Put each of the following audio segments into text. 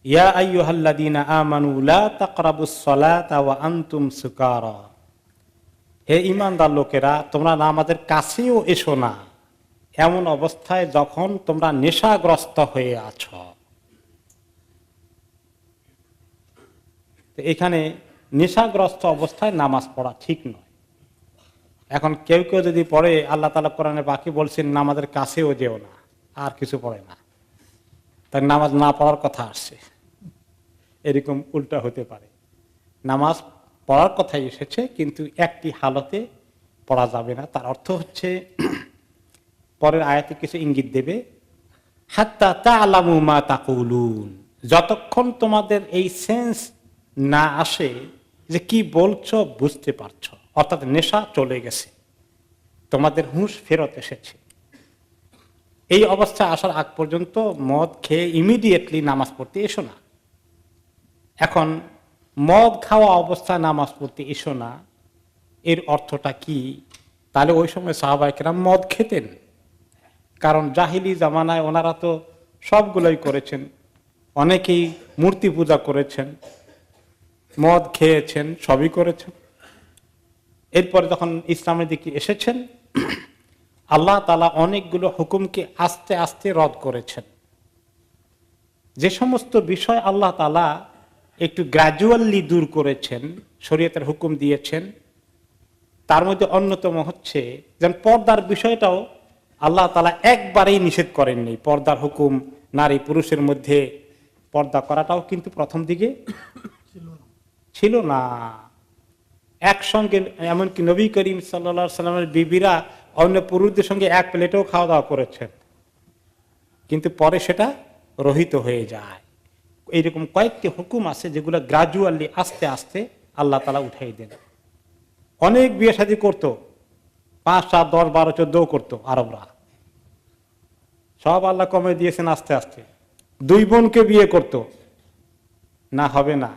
ইয়া আইয়ুহাল্লাযীনা আমানু লা তাকরাবুস সালাতা ওয়া আনতুম সুকারা, হে ঈমানদার লোকেরা, তোমরা নামাজের কাছেও এসো না এমন অবস্থায় যখন তোমরা নেশাগ্রস্ত হয়ে আছো। এখানে নেশাগ্রস্ত অবস্থায় নামাজ পড়া ঠিক নয়। এখন কেউ কেউ যদি পড়ে, আল্লাহ তাআলা কোরআনে বাকি বলছেন নামাজের কাছেও যেও না, আর কিছু পড়ে না, তাই নামাজ না পড়ার কথা আসছে। এরকম উল্টা হতে পারে। নামাজ পড়ার কথাই এসেছে, কিন্তু একটি হালতে পড়া যাবে না। তার অর্থ হচ্ছে পরের আয়াতে কিছু ইঙ্গিত দেবে, হাত্তা তা'লামু মা তাকুলুন, যতক্ষণ তোমাদের এই সেন্স না আসে যে কি বলছো বুঝতে পারছো, অর্থাৎ নেশা চলে গেছে, তোমাদের হুঁশ ফেরত এসেছে। এই অবস্থা আসার আগ পর্যন্ত মদ খেয়ে ইমিডিয়েটলি নামাজ পড়তে এসো না। এখন মদ খাওয়া অবস্থায় নামাজ পড়তে এসো না, এর অর্থটা কি? তাহলে ওই সময় সাহাবায়ে কেরাম মদ খেতেন, কারণ জাহিলি জামানায় ওনারা তো সবগুলোই করেছেন। অনেকেই মূর্তি পূজা করেছেন, মদ খেয়েছেন, সবই করেছেন। এরপরে যখন ইসলামের দিকে এসেছেন, আল্লাহ তাআলা অনেকগুলো হুকুমকে আস্তে আস্তে রদ করেছেন। যে সমস্ত বিষয় আল্লাহ তাআলা একটু গ্র্যাজুয়ালি দূর করেছেন, শরীয়তের হুকুম দিয়েছেন, তার মধ্যে অন্যতম হচ্ছে যেমন পর্দার বিষয়টাও আল্লাহ তাআলা একবারেই নিষেধ করেননি। পর্দার হুকুম, নারী পুরুষের মধ্যে পর্দা করাটাও কিন্তু প্রথম দিকে ছিল না একসঙ্গে। এমনকি নবী করিম সাল্লাল্লাহু আলাইহি সাল্লামের বিবিরা অন্য পুরুষদের সঙ্গে এক প্লেটেও খাওয়া দাওয়া করেছেন, কিন্তু পরে সেটা রহিত হয়ে যায়। এইরকম কয়েকটি হুকুম আছে যেগুলো গ্রাজুয়ালি আস্তে আস্তে আল্লাহ তাআলা উঠাই দেন। অনেক বিয়ে শাদী করতো, 5, 7, 10, 12, 14 করতো আরবরা, সব আল্লাহ কমে দিয়েছেন আস্তে আস্তে। 2 বোনকে বিয়ে করতো, না হবে না,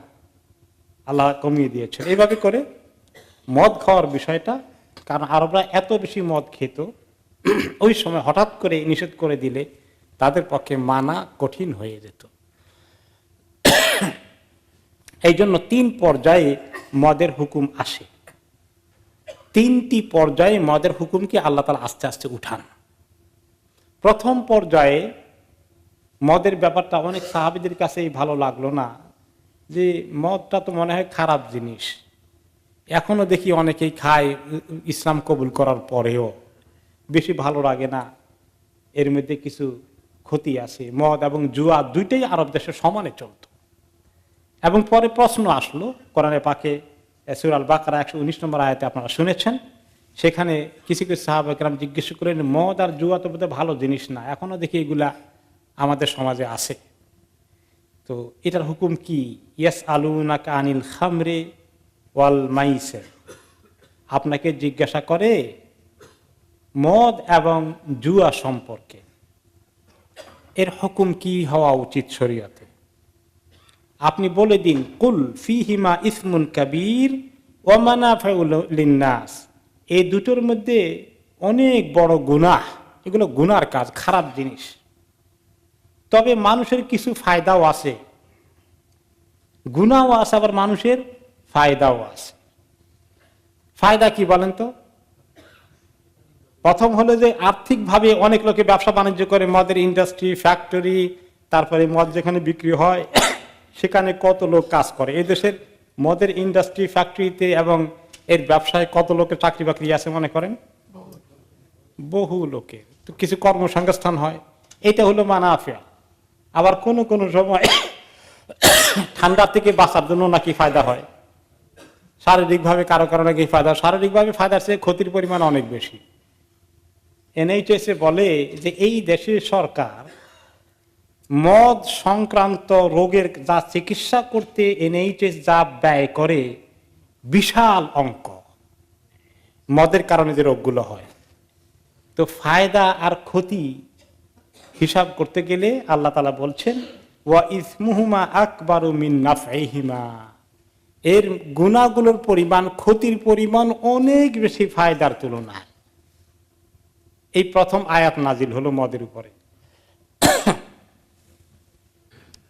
আল্লাহ কমিয়ে দিয়েছেন। এইভাবে করে মদ খাওয়ার বিষয়টা, কারণ আরবরা এত বেশি মদ খেত, ওই সময় হঠাৎ করে নিষেধ করে দিলে তাদের পক্ষে মানা কঠিন হয়ে যেত। এই জন্য 3 পর্যায়ে মদের হুকুম আসে। 3টি পর্যায়ে মদের হুকুমকে আল্লাহ তাআলা আস্তে আস্তে উঠান। প্রথম পর্যায়ে মদের ব্যাপারটা অনেক সাহাবীদের কাছেই ভালো লাগলো না, যে মদটা তো মনে হয় খারাপ জিনিস। এখনো দেখি অনেকেই খায় ইসলাম কবুল করার পরেও, বেশি ভালো লাগে না, এর মধ্যে কিছু ক্ষতি আছে। মদ এবং জুয়া দুইটাই আরব দেশে সমানে চলত। এবং পরে প্রশ্ন আসলো কোরআনে পাকে, সূরা আল বাকারা 119 নম্বর আয়াতে আপনারা শুনেছেন, সেখানে কিছু কিছু সাহাবায়ে কেরাম জিজ্ঞেস করেন, মদ আর জুয়া তো বোধহয় ভালো জিনিস না, এখনো দেখি এগুলা আমাদের সমাজে আছে, তো এটার হুকুম কি? ইয়াসআলুনাকা আনিল খামরি ওয়াল মাইসির, আপনাকে জিজ্ঞাসা করে মদ এবং জুয়া সম্পর্কে, এর হুকুম কি হওয়া উচিত শরীয়তে? আপনি বলে দিন, কুল ফিহিমা ইসমুন কাবীর ওয়া মানাফিউ লিন্নাস, এই দুটোর মধ্যে অনেক বড় গুনাহ, এগুলো গুনার কাজ, খারাপ জিনিস, তবে মানুষের কিছু ফায়দাও আছে। গুনাহও আছে, আবার মানুষের ফায়দাও আছে। ফায়দা কি বলেন তো? প্রথম হলো যে আর্থিকভাবে অনেক লোকে ব্যবসা বাণিজ্য করে, মদের ইন্ডাস্ট্রি, ফ্যাক্টরি, তারপরে মদ যেখানে বিক্রি হয় সেখানে কত লোক কাজ করে। এই দেশের মদের ইন্ডাস্ট্রি, ফ্যাক্টরিতে এবং এর ব্যবসায় কত লোকের চাকরি বাকরি আছে মনে করেন? বহু লোকের। তো কিছু কর্মসংস্থান হয়, এটা হলো মানাফিয়া। আবার কোন কোন সময় ঠান্ডা থেকে বাঁচার জন্য নাকি ফায়দা হয়, শারীরিকভাবে কারো কারো নাকি ফায়দা, শারীরিকভাবে ফায়দার চেয়ে ক্ষতির পরিমাণ অনেক বেশি। এনএইচএস বলে যে এই দেশের সরকার মদ সংক্রান্ত রোগের যা চিকিৎসা করতে এনএইচএস যা ব্যয় করে, বিশাল অঙ্ক, মদের কারণে যে রোগগুলো হয়। তো ফায়দা আর ক্ষতি হিসাব করতে গেলে আল্লাহ তাআলা বলছেন, ওয়া ইসমুহুমা আকবারু মিন নাফইহিমা, এর গুনাহগুলোর পরিমাণ, ক্ষতির পরিমাণ অনেক বেশি ফায়দার তুলনায়। এই প্রথম আয়াত নাজিল হলো মদের উপরে।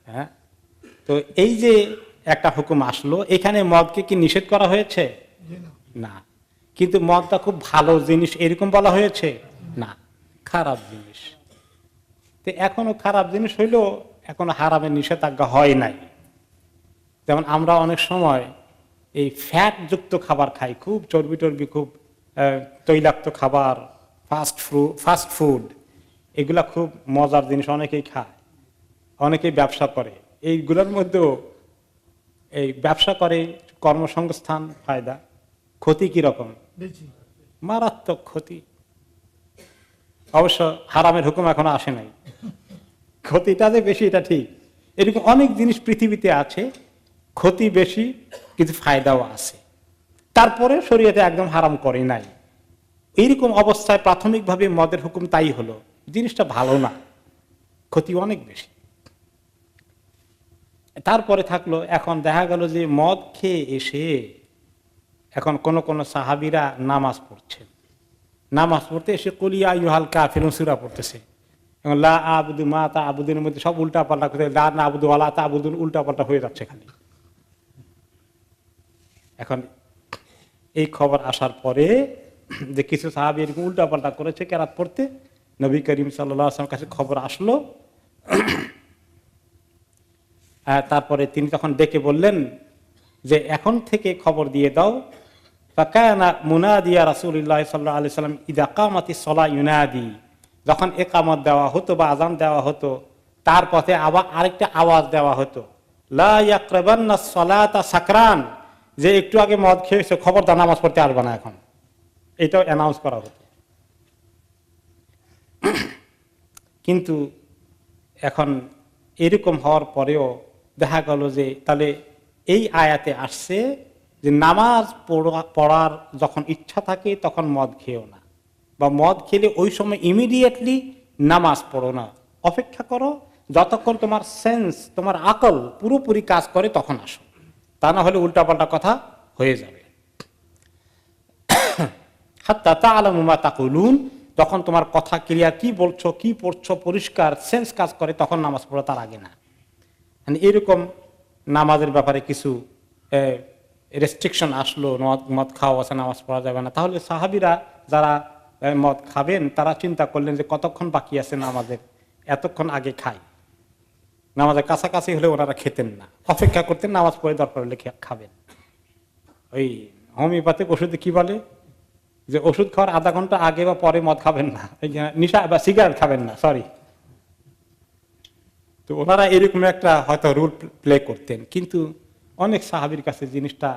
হ্যাঁ, তো এই যে একটা হুকুম আসলো, এখানে মদকে কি নিষেধ করা হয়েছে? না। কিন্তু মদটা খুব ভালো জিনিস এরকম বলা হয়েছে? না, খারাপ জিনিস। তো এখনো খারাপ জিনিস হইলেও এখনো হারামের নিষেধাজ্ঞা হয় নাই। যেমন আমরা অনেক সময় এই ফ্যাট যুক্ত খাবার খাই, খুব চর্বি টর্বি, খুব তৈলাক্ত খাবার, ফাস্ট ফুড, এগুলা খুব মজার জিনিস, অনেকেই খায়, অনেকেই ব্যবসা করে। এইগুলোর মধ্যেও এই ব্যবসা করে, কর্মসংস্থান, ফায়দা, ক্ষতি কিরকম? মারাত্মক ক্ষতি। অবশ্য হারামের হুকুম এখনো আসে নাই, ক্ষতিটা যে বেশি এটা ঠিক। এরকম অনেক জিনিস পৃথিবীতে আছে, ক্ষতি বেশি কিন্তু ফায়দাও আছে, তারপরে শরীয়তে একদম হারাম করে নাই। এইরকম অবস্থায় প্রাথমিকভাবে মদের হুকুম তাই হলো, জিনিসটা ভালো না, ক্ষতি অনেক বেশি। তারপরে থাকলো, এখন দেখা গেল যে মদ খেয়ে এসে এখন কোন কোন সাহাবীরা নামাজ পড়ছেন, নামাজ পড়তে এসে কুলিয়া আইয়ুহাল কাফিরুন সূরা পড়তেছে, এবং লা আবুদু মা তা'বুদুনের মধ্যে সব উল্টা পাল্টা করে, লা না'বুদু ওয়া লা তা'বুদুন উল্টা পাল্টা হয়ে যাচ্ছে খালি। এখন এই খবর আসার পরে যে কিছু সাহাবী এরকম উল্টা পাল্টা করেছে কেরাত পড়তে, নবী করিম সাল্লাল্লাহু আলাইহি ওয়াসাল্লামের কাছে খবর আসলো। তারপরে তিনি তখন ডেকে বললেন যে এখন থেকে খবর দিয়ে দাও, ফাকানা মুনাদিয়া রাসূলুল্লাহ সাল্লাল্লাহু আলাইহি ওয়াসাল্লাম ইযা কামাতিস সালাহ ইউনাদি, যখন ইকামত দেওয়া হতো বা আযান দেওয়া হতো, তার পথে আবার আরেকটা আওয়াজ দেওয়া হতো, লা ইয়াকরাবান্নাস সালাতা সাকরান, যে একটু আগে মদ খেয়েছে খবরদার নামাজ পড়তে আসবে না এখন, এটাও অ্যানাউন্স করা হতো। কিন্তু এখন এরকম হওয়ার পরেও দেখা গেল যে তাহলে এই আয়াতে আসছে যে নামাজ পড়ার যখন ইচ্ছা থাকে তখন মদ খেও না, বা মদ খেলে ওই সময় ইমিডিয়েটলি নামাজ পড়ো না, অপেক্ষা করো যতক্ষণ তোমার সেন্স, তোমার আকল পুরোপুরি কাজ করে তখন আসো, তা না হলে উল্টাপাল্টা কথা হয়ে যাবে। হাত্তা তা'লামু মা তাকুলুন, তখন তোমার কথা ক্লিয়ার, কি বলছো কি পড়ছো পরিষ্কার সেন্স কাজ করে, তখন নামাজ পড়ো, তার আগে না। মানে এরকম নামাজের ব্যাপারে কিছু রেস্ট্রিকশন আসলো, মদ খাওয়া আছে, নামাজ পড়া যাবে না। তাহলে সাহাবীরা যারা মদ খাবেন তারা চিন্তা করলেন যে কতক্ষণ বাকি আছে নামাজের, এতক্ষণ আগে খাই। নামাজের কাছাকাছি হলে ওনারা খেতেন না, অপেক্ষা করতেন, নামাজ পড়ে দরকার হলে খাবেন। ওই হোমিওপ্যাথিক ওষুধে কি বলে যে ওষুধ খাওয়ার আধা ঘন্টা আগে বা পরে মদ খাবেন না, নিশা বা সিগারেট খাবেন না, সরি। তো ওনারা এরকম একটা হয়তো রুল প্লে করতেন, কিন্তু অনেক সাহাবীর কাছে জিনিসটা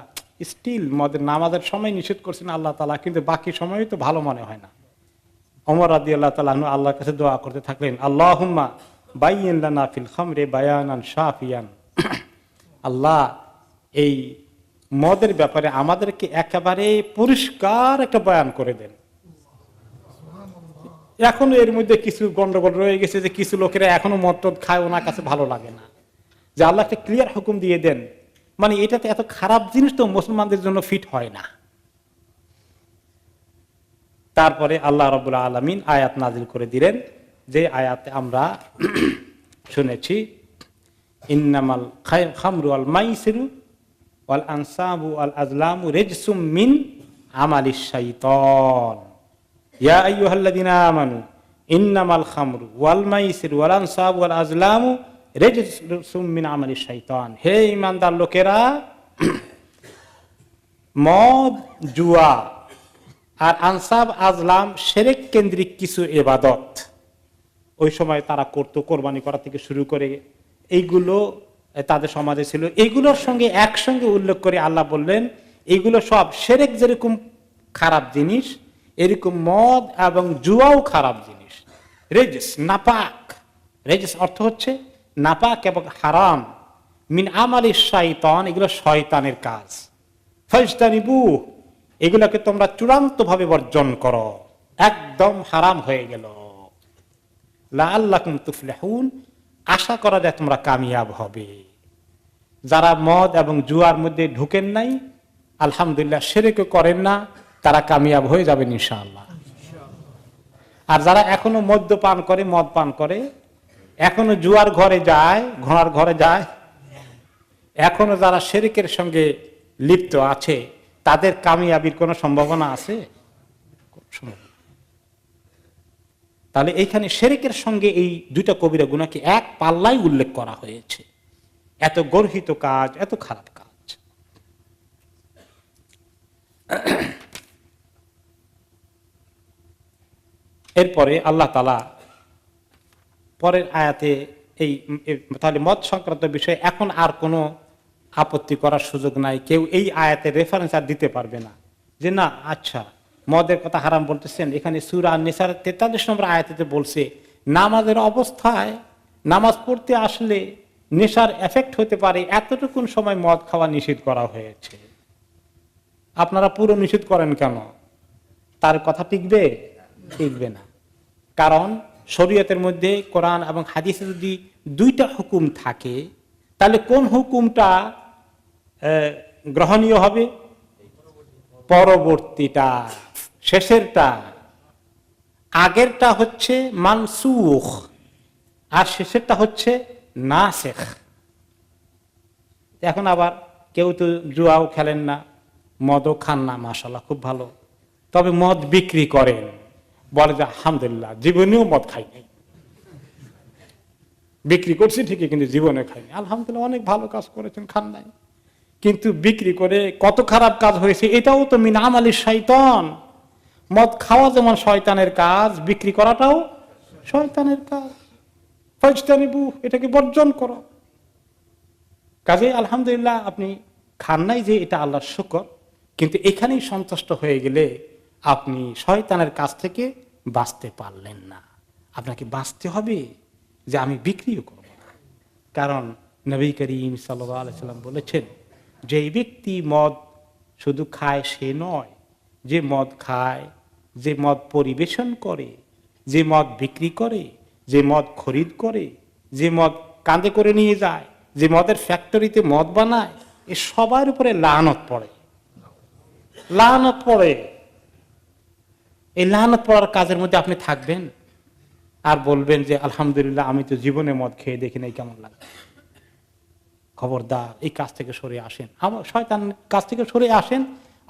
স্টিল, মদের নামাজের সময় নিষেধ করছেন আল্লাহ তাআলা, কিন্তু বাকি সময় তো ভালো মনে হয় না। ওমর রাদিয়াল্লাহু তাআলা আনহু আল্লাহর কাছে দোয়া করতে থাকলেন, আল্লাহুম্মা বাইয়িন লানা ফিল খামরি বায়ানান শাফিয়ান, আল্লাহ এই মদের ব্যাপারে আমাদেরকে একেবারে পরিষ্কার একটা বয়ান করে দেন। এখনো এর মধ্যে কিছু গন্ডগোল রয়ে গেছে, যে কিছু লোকেরা এখনো মদ টদ খায়, ওনার কাছে ভালো লাগে না, যে আল্লাহ একটা ক্লিয়ার হুকুম দিয়ে দেন, মানে এটাতে এত খারাপ জিনিস তো মুসলমানদের জন্য ফিট হয় না। তারপরে আল্লাহ রাব্বুল আলামিন আয়াত নাজিল করে দিলেন, যে আয়াতে আমরা শুনেছি, ইন্নামাল খামরু ওয়াল মাইসিরু ওয়াল আনসাবু ওয়াল আজলামু রিজসুম মিন আমালিশ শাইতান, ইয়া আইয়ুহাল্লাযীনা আমানু ইন্নামাল খামরু ওয়াল মাইসিরু ওয়াল আনসাবু ওয়াল আজলামু রিজসুম মিন আমালিশ শাইতান, হে ঈমানদার লোকেরা, মদ, জুয়া আর আনসাব আজলাম শিরক কেন্দ্রিক কিছু ইবাদত ওই সময় তারা করত, কোরবানি করা থেকে শুরু করে এইগুলো তাদের সমাজে ছিল। এইগুলোর সঙ্গে একসঙ্গে উল্লেখ করে আল্লাহ বললেন, এইগুলো সব শিরক যেরকম খারাপ জিনিস, এরকম মদ এবং জুয়াও খারাপ জিনিস, রেজস, নাপাক। রেজস অর্থ হচ্ছে নাপাক এবং হারাম, মিন আমালিশ শাইতান, এগুলো শয়তানের কাজ। ফাজতানিবু, এগুলোকে তোমরা চূড়ান্ত ভাবে বর্জন করো, একদম হারাম হয়ে গেল। লাআল্লাকুম তুফলিহুন, আশা করা যায় তোমরা কামিয়াব হবে। যারা মদ এবং জুয়ার মধ্যে ঢুকেন নাই, আলহামদুলিল্লাহ, শিরকও করেন না, তারা কামিয়াব হয়ে যাবেন ইনশাআল্লাহ। আর যারা এখনো মদ্যপান করে, মদ পান করে, এখনো জুয়ার ঘরে যায়, ঘোড়ার ঘরে যায়, এখনো যারা শিরকের সঙ্গে লিপ্ত আছে তাদের কামিয়াবির কোনো সম্ভাবনা আছে? তাহলে এইখানে শিরকের সঙ্গে এই দুইটা কবিরা গুনাহকে এক পাল্লায় উল্লেখ করা হয়েছে। এত গর্হিত কাজ, এত খারাপ কাজ। এরপরে আল্লাহ তাআলা পরের আয়াতে এই তাহলে মদ সংক্রান্ত বিষয়ে এখন আর কোনো আপত্তি করার সুযোগ নাই। কেউ এই আয়াতের রেফারেন্স আর দিতে পারবে না যে না আচ্ছা মদের কথা হারাম বলতেছেন, এখানে সূরা আন-নিসার 43 নম্বর আয়াতে বলছে নামাজের অবস্থায় নামাজ পড়তে আসলে নেশার এফেক্ট হতে পারে, এতটুকুন সময় মদ খাওয়া নিষেধ করা হয়েছে। আপনারা পুরো নিষেধ করেন কেন? তার কথা টিকবে? টিকবে না। কারণ শরীয়তের মধ্যে কোরআন এবং হাদিসে যদি দুইটা হুকুম থাকে তাহলে কোন হুকুমটা গ্রহণীয় হবে? পরবর্তীটা, শেষেরটা। আগেরটা হচ্ছে মানসুখ আর শেষেরটা হচ্ছে নাসিখ। এখন আবার কেউ তো জুয়াও খেলেন না, মদও খান না, মাশাআল্লাহ খুব ভালো, তবে মদ বিক্রি করেন, বলে যে আলহামদুলিল্লাহ জীবনেও মদ খাইনি, বিক্রি করছি ঠিকই কিন্তু জীবনে খাইনি, আলহামদুলিল্লাহ অনেক ভালো কাজ করেছেন, খান নাই। কিন্তু বিক্রি করে কত খারাপ কাজ হয়েছে, এটাও তো মিন আমালি শয়তান। মদ খাওয়া যেমন শয়তানের কাজ, বিক্রি করাটাও শয়তানের কাজ। ফাজতানিবু, এটাকে বর্জন করো। কাজে আলহামদুলিল্লাহ আপনি খান নাই যে, এটা আল্লাহর শুকর, কিন্তু এখানেই সন্তুষ্ট হয়ে গেলে আপনি শয়তানের কাছ থেকে বাঁচতে পারলেন না। আপনাকে বাঁচতে হবে যে আমি বিক্রিও করব না। কারণ নবী করিম সাল্লাল্লাহু আলাইহি সাল্লাম বলেছেন যে এই ব্যক্তি মদ শুধু খায় সে নয়, যে মদ খায়, যে মদ পরিবেশন করে, যে মদ বিক্রি করে, যে মদ খরিদ করে, যে মদ কাঁধে করে নিয়ে যায়, যে মদের ফ্যাক্টরিতে মদ বানায়, এ সবার উপরে লানত পড়ে। লানত পড়ে। এই লানত পড়ার কাজের মধ্যে আপনি থাকবেন আর বলবেন যে আলহামদুলিল্লাহ আমি তো জীবনে মদ খেয়ে দেখি নাই, কেমন লাগে। খবরদার, এই কাজ থেকে সরে আসেন। আমার শয়তান কাজ থেকে সরে আসেন,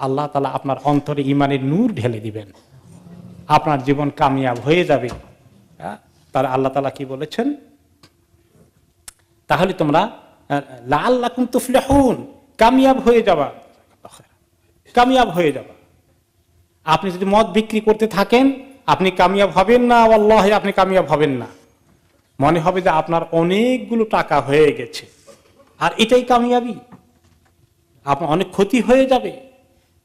আল্লাহ তাআলা আপনার অন্তরে ঈমানের নূর ঢেলে দিবেন, আপনার জীবন কামিয়াব হয়ে যাবে। তার আল্লাহ তাআলা কি বলেছেন? তাহলে তোমরা লাআল্লাকুম তুফলিহুন, কামিয়াব হয়ে যাবা, কামিয়াব হয়ে যাবা। আপনি যদি মদ বিক্রি করতে থাকেন আপনি কামিয়াব হবেন না, ওয়াল্লাহি আপনি কামিয়াব হবেন না। মনে হবে যে আপনার অনেকগুলো টাকা হয়ে গেছে, আর এটাই কামিয়াবি। আপনার অনেক ক্ষতি হয়ে যাবে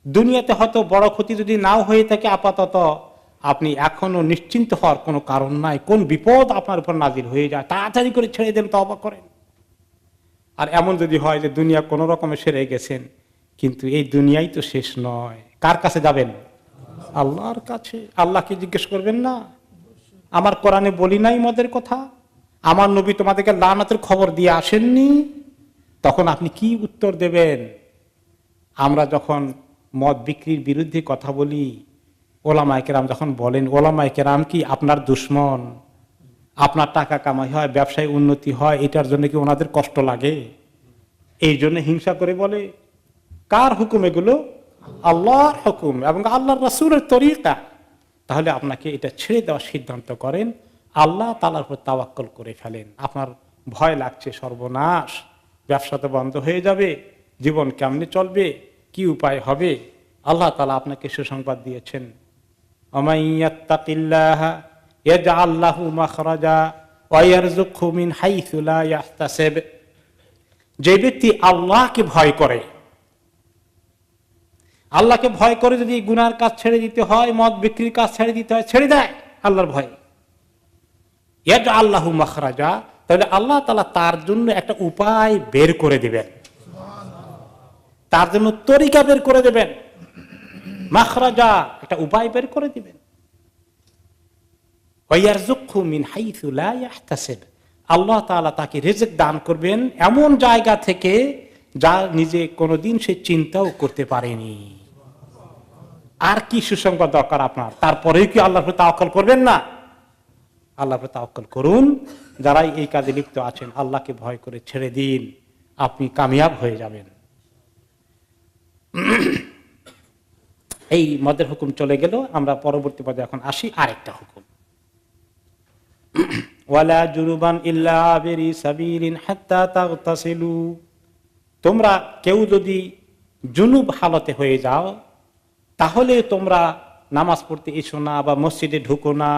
দুনিয়াতে। হয়তো বড় ক্ষতি যদি নাও হয়ে থাকে আপাতত, আপনি এখনো নিশ্চিন্ত হওয়ার কোনো কারণ নাই। কোন বিপদ আপনার উপর নাজিল হয়ে যায়, তাড়াতাড়ি করে ছেড়ে দেন, তওবা করেন। আর এমন যদি হয় যে দুনিয়া কোনো রকমে সেরে গেছেন, কিন্তু এই দুনিয়াই তো শেষ নয়, কার কাছে যাবেন? আল্লাহর কাছে। আল্লাহকে জিজ্ঞেস করবেন না? আমার কোরআনে বলি নাই মদের কথা? আমার নবী তোমাদেরকে লানাতের খবর দিয়ে আসেননি? তখন আপনি কি উত্তর দেবেন? আমরা যখন মদ বিক্রির বিরুদ্ধে কথা বলি, ওলামায়ে কেরাম যখন বলেন, ওলামায়ে কেরাম কি আপনার দুশমন? আপনার টাকা কামাই হয়, ব্যবসায় উন্নতি হয়, এটার জন্য কি ওনাদের কষ্ট লাগে? এই জন্য হিংসা করে বলে? কার হুকুম এগুলো? আল্লাহর হুকুম এবং আল্লাহর রাসূলের তরিকা। তাহলে আপনাকে এটা ছেড়ে দেওয়ার সিদ্ধান্ত করেন, আল্লাহ তাআলার উপর তাওয়াক্কুল করে ফেলেন। আপনার ভয় লাগছে সর্বনাশ, ব্যবসা তো বন্ধ হয়ে যাবে, জীবন কেমনে চলবে, কি উপায় হবে? আল্লাহ তাআলা আপনাকে সুসংবাদ দিয়েছেন, আমাইয়াত্তাকিল্লাহা ইয়াজআল লাহু মাখরাজা ওয়া ইয়ারযুকহু মিন হাইসু লা ইয়াহতাসিব। যে ব্যক্তি আল্লাহকে ভয় করে, আল্লাহকে ভয় করে যদি গুনার কাজ ছেড়ে দিতে হয়, মদ বিক্রির কাজ ছেড়ে দিতে হয়, ছেড়ে দেয় আল্লাহর ভয়, ইয়াজআল লাহু মাখরাজা, তাহলে আল্লাহ তাআলা তার জন্য একটা উপায় বের করে দিবেন, তার জন্য তরিকা বের করে দেবেন, মাখরাজা, একটা উপায় বের করে দিবেন। ওয়া ইয়ারযুকহু মিন হাইসু লা ইয়াহতাসিব, আল্লাহ তাআলা তাকে রিজিক দান করবেন এমন জায়গা থেকে যা নিজে কোনোদিন সে চিন্তাও করতে পারেনি। আর কি সুসংবাদ দরকার আপনার? তারপরেও কি আল্লাহর উপর তাওয়াক্কুল করবেন না? আল্লাহর উপর তাওয়াক্কুল করুন। যারাই এই কাজে লিপ্ত আছেন আল্লাহকে ভয় করে ছেড়ে দিন। আপনি কামিয়াব হয়ে যাবেন। এই মদের হুকুম চলে গেল। আমরা পরবর্তী পদে এখন আসি আরেকটা হুকুম, ওয়ালা জুনুবান ইল্লা আবিরি সাবিলিন হাত্তা তাগতাসিলু। তোমরা কেউ যদি জুনুব হালতে হয়ে যাও তাহলে তোমরা নামাজ পড়তে এসো না বা মসজিদে ঢুকো না।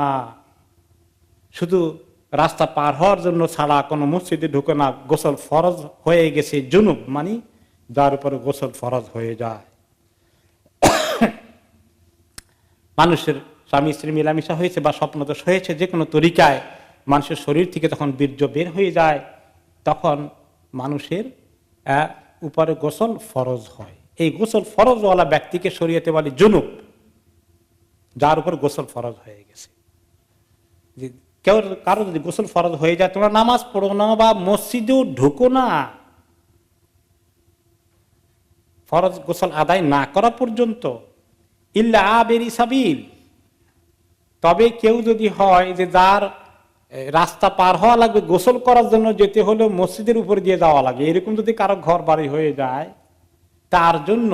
শুধু রাস্তা পার হওয়ার জন্য ছাড়া কোনো মসজিদে ঢুকো না। গোসল ফরজ হয়ে গেছে, জুনুব মানে যার উপরে গোসল ফরজ হয়ে যায়। মানুষের স্বামী স্ত্রী মিলামিশা হয়েছে বা স্বপ্নদোষ হয়েছে, যে কোনো তরিকায় মানুষের শরীর থেকে তখন বীর্য বের হয়ে যায়, তখন মানুষের উপরে গোসল ফরজ হয়। এই গোসল ফরজওয়ালা ব্যক্তিকে শরীয়তে বলে জুনুব, যার উপর গোসল ফরজ হয়ে গেছে। কেউ কারো যদি গোসল ফরজ হয়ে যায়, তোমরা নামাজ পড়ো না বা মসজিদেও ঢুকো না, ফরজ গোসল আদায় না করা পর্যন্ত। ইল্লা আবেরি সাবিল, তবে কেউ যদি হয় যে যার রাস্তা পার হওয়া লাগবে, গোসল করার জন্য যেতে হলেও মসজিদের উপর দিয়ে যাওয়া লাগে, এরকম যদি কারো ঘর বাড়ি হয়ে যায়, তার জন্য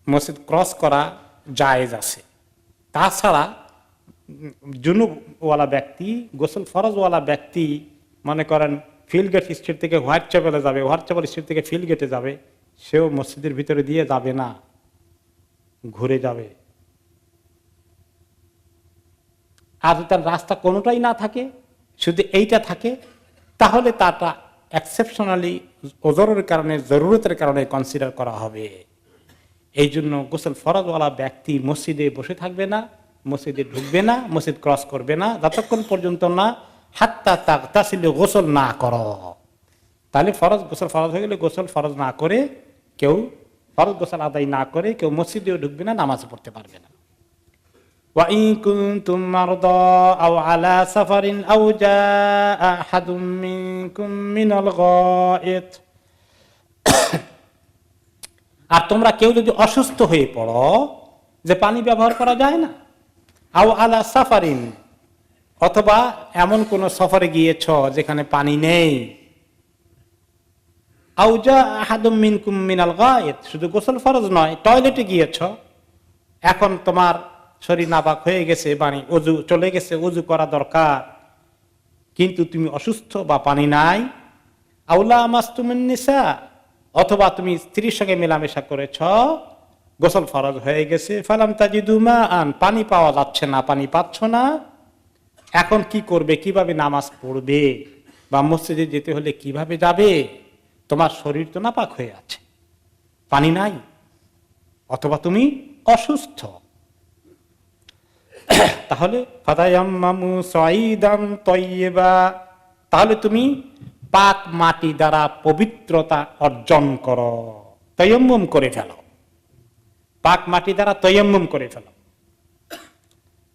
মসজিদ ক্রস করা জায়েজ আছে। তাছাড়া জুনুবওয়ালা ব্যক্তি, গোসল ফরজওয়ালা ব্যক্তি, মনে করেন ফিল্ড গেট স্ট্রিট থেকে হোয়াইট চ্যাপেলে যাবে, হোয়াইট চ্যাপেল স্ট্রিট থেকে ফিল্ড গেটে যাবে, সেও মসজিদের ভিতরে দিয়ে যাবে না, ঘুরে যাবে। আর তার রাস্তা কোনোটাই না থাকে, শুধু এইটা থাকে, তাহলে তাটা এক্সেপশনালি ওজরের কারণে, জরুরতের কারণে কনসিডার করা হবে। এই জন্য গোসল ফরজওয়ালা ব্যক্তি মসজিদে বসে থাকবে না, মসজিদে ঢুকবে না, মসজিদ ক্রস করবে না, যতক্ষণ পর্যন্ত না হাত্তা তাগতাসিলু, গোসল না করো। তাহলে ফরজ গোসল ফরজ হয়ে গেলে গোসল ফরজ না করে কেউ, ফরজ গোসল আদায় না করে কেউ মসজিদেও ঢুকবে না, নামাজ পড়তে পারবে না। وَإِن كُنتُم مَّرْضَىٰ أَوْ عَلَىٰ سَفَرٍ أَوْ جَاءَ أَحَدٌ مِّنكُم مِّنَ الْغَائِطِ। আর তোমরা কেউ যদি অসুস্থ হয়ে পড়ো, যে পানি ব্যবহার করা যায় না, আও আলা সাফারিন, অথবা এমন কোন সফরে গিয়েছ যেখানে পানি নেই, আও জা আহাদুম মিনকুম মিনাল গায়েত, শুধু গোসল ফরজ নয়, টয়লেটে গিয়েছ, এখন তোমার শরীর নাপাক হয়ে গেছে, পানি ওযু চলে গেছে, ওযু করা দরকার, কিন্তু তুমি অসুস্থ বা পানি নাই, আউলা মাসতুমিন নিসা, অথবা তুমি স্ত্রীর সঙ্গে মেলামেশা করেছ, গোসল ফরজ হয়ে গেছে, ফালাম তাজিদু মাআন, পানি পাওয়া যাচ্ছে না, পানি পাচ্ছ না, এখন কি করবে, কিভাবে নামাজ পড়বে বা মসজিদে যেতে হলে কিভাবে যাবে? তোমার শরীর তো নাপাক হয়ে আছে, পানি নাই, অথবা তুমি অসুস্থ, তাহলে ফাতায়াম্মামু সাঈদান তাইয়্যিবা, তাহলে তুমি পাক মাটি দ্বারা পবিত্রতা অর্জন করো, তায়াম্মুম করে ফেলো, পাক মাটি দ্বারা তায়াম্মুম করে ফেলো।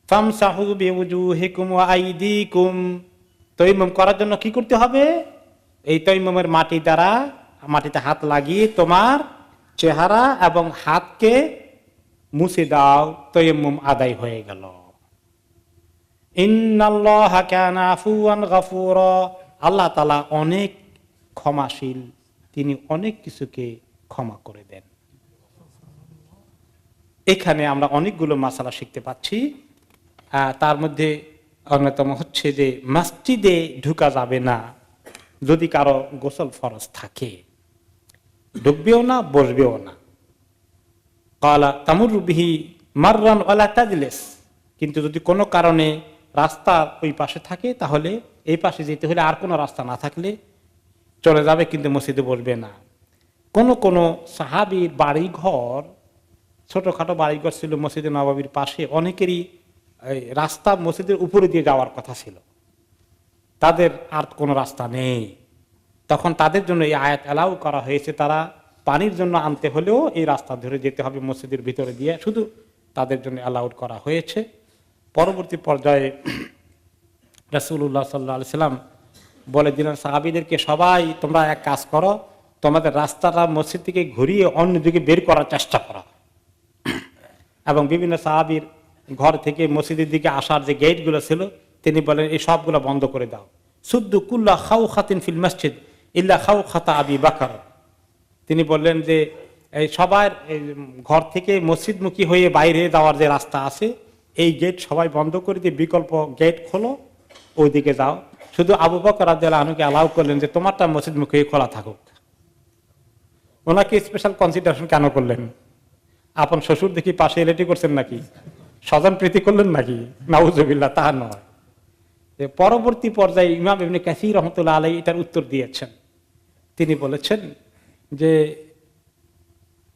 ফামসাহু বিউজুহিকুম ওয়া আইদিকুম, তায়াম্মুম করার জন্য কি করতে হবে? এই তায়াম্মুমের মাটি দ্বারা, মাটিতে হাত লাগিয়ে তোমার চেহারা এবং হাতকে মুছে দাও, তায়াম্মুম আদায় হয়ে গেল। ইন্নাল্লাহা কানা আফুওয়ান গাফুরা, আল্লাহ তাআলা অনেক ক্ষমাশীল, তিনি অনেক কিছুকে ক্ষমা করে দেন। এখানে আমরা অনেকগুলো মাসালা শিখতে পাচ্ছি। তার মধ্যে অন্যতম হচ্ছে যে মসজিদে ঢুকা যাবে না যদি কারো গোসল ফরজ থাকে, ঢুকবেও না, বসবেও না। ক্বালা তামুরু বিহি মাররান ওয়ালা তাজলিস, কিন্তু যদি কোনো কারণে রাস্তা ওই পাশে থাকে, তাহলে এই পাশে যেতে হলে আর কোনো রাস্তা না থাকলে চলে যাবে, কিন্তু মসজিদে বসবে না। কোন কোন সাহাবীর বাড়িঘর, ছোটখাটো বাড়িঘর ছিল মসজিদে নববীর পাশে, অনেকেরই রাস্তা মসজিদের উপরে দিয়ে যাওয়ার কথা ছিল, তাদের আর কোনো রাস্তা নেই, তখন তাদের জন্য এই আয়াত এলাও করা হয়েছে, তারা পানির জন্য আনতে হলেও এই রাস্তা ধরে যেতে হবে মসজিদের ভিতরে দিয়ে, শুধু তাদের জন্য অ্যালাউড করা হয়েছে। পরবর্তী পর্যায়ে রাসূলুল্লাহ সাল্লাল্লাহু আলাইহি সাল্লাম বলে দিলেন সাহাবীদেরকে, সবাই তোমরা এক কাজ করো, তোমাদের রাস্তাটা মসজিদ থেকে ঘুরিয়ে অন্যদিকে বের করার চেষ্টা করো। এবং বিভিন্ন সাহাবীর ঘর থেকে মসজিদের দিকে আসার যে গেটগুলো ছিল, তিনি বলেন এই সবগুলো বন্ধ করে দাও। সুদ্দু কুল্লা খাউখাতিন ফিল মসজিদ, ইল্লা খাওখাতা আবি বকর, তিনি বললেন যে এই সবার ঘর থেকে মসজিদমুখী হয়ে বাইরে যাওয়ার যে রাস্তা আছে এই গেট সবাই বন্ধ করে দিয়ে বিকল্প গেট খোলো, ওইদিকে যাও। শুধু আবু বকর রাদিয়াল্লাহু আনহুকে অ্যালাউ করলেন যে তোমারটা মসজিদমুখী খোলা থাকুক। ওনাকে স্পেশাল কনসিডারেশন কেন করলেন? আপন শ্বশুর দেখি পাশে এলেটি করছেন নাকি, স্বজন প্রীতি করলেন নাকি? নাউজুবিল্লাহ, তা নয়। পরবর্তী পর্যায়ে ইমাম ইবনে কাসির রহমতুল্লাহ আলাইহি এটার উত্তর দিয়েছেন। তিনি বলেছেন যে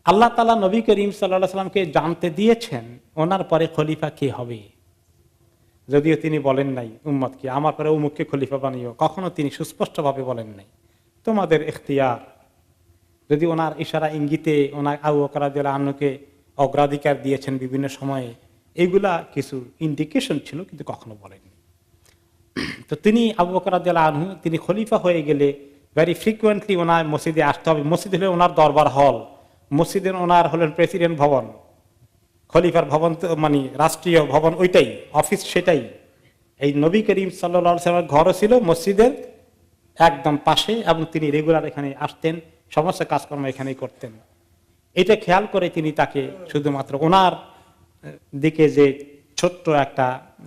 আল্লাহ তাআলা নবী করিম সাল্লাল্লাহু আলাইহি সাল্লামকে জানতে দিয়েছেন ওনার পরে খলিফা কে হবে, যদিও তিনি বলেন নাই উম্মতকে আমার পরে অমুককে খলিফা বানিও, কখনো তিনি সুস্পষ্টভাবে বলেন নাই। তোমাদের ইখতিয়ার। যদি ওনার ইশারা ইঙ্গিতে ওনার আবু বকর রাদিয়াল্লাহু আনহুকে অগ্রাধিকার দিয়েছেন বিভিন্ন সময়ে, এগুলা কিছু ইন্ডিকেশন ছিল, কিন্তু কখনো বলেননি। তো তিনি আবু বকর রাদিয়াল্লাহু আনহু তিনি খলিফা হয়ে গেলে ভেরি ফ্রিকুয়েন্টলি ওনার মসজিদে আসতে হবে। মসজিদ হলে ওনার দরবার হল, মসজিদের ওনার হলেন প্রেসিডেন্ট ভবন, খলিফার ভবন তো মানে রাষ্ট্রীয় ভবন ওইটাই, অফিস সেটাই। এই নবী করিম সাল্লাল্লাহু আলাইহি ওয়াসাল্লামের ঘরও ছিল মসজিদের একদম পাশে, এবং তিনি রেগুলার এখানে আসতেন, সমস্ত কাজকর্ম এখানেই করতেন। এটা খেয়াল করে তিনি তাকে শুধুমাত্র ওনার দিকে যে ছোট্ট একটা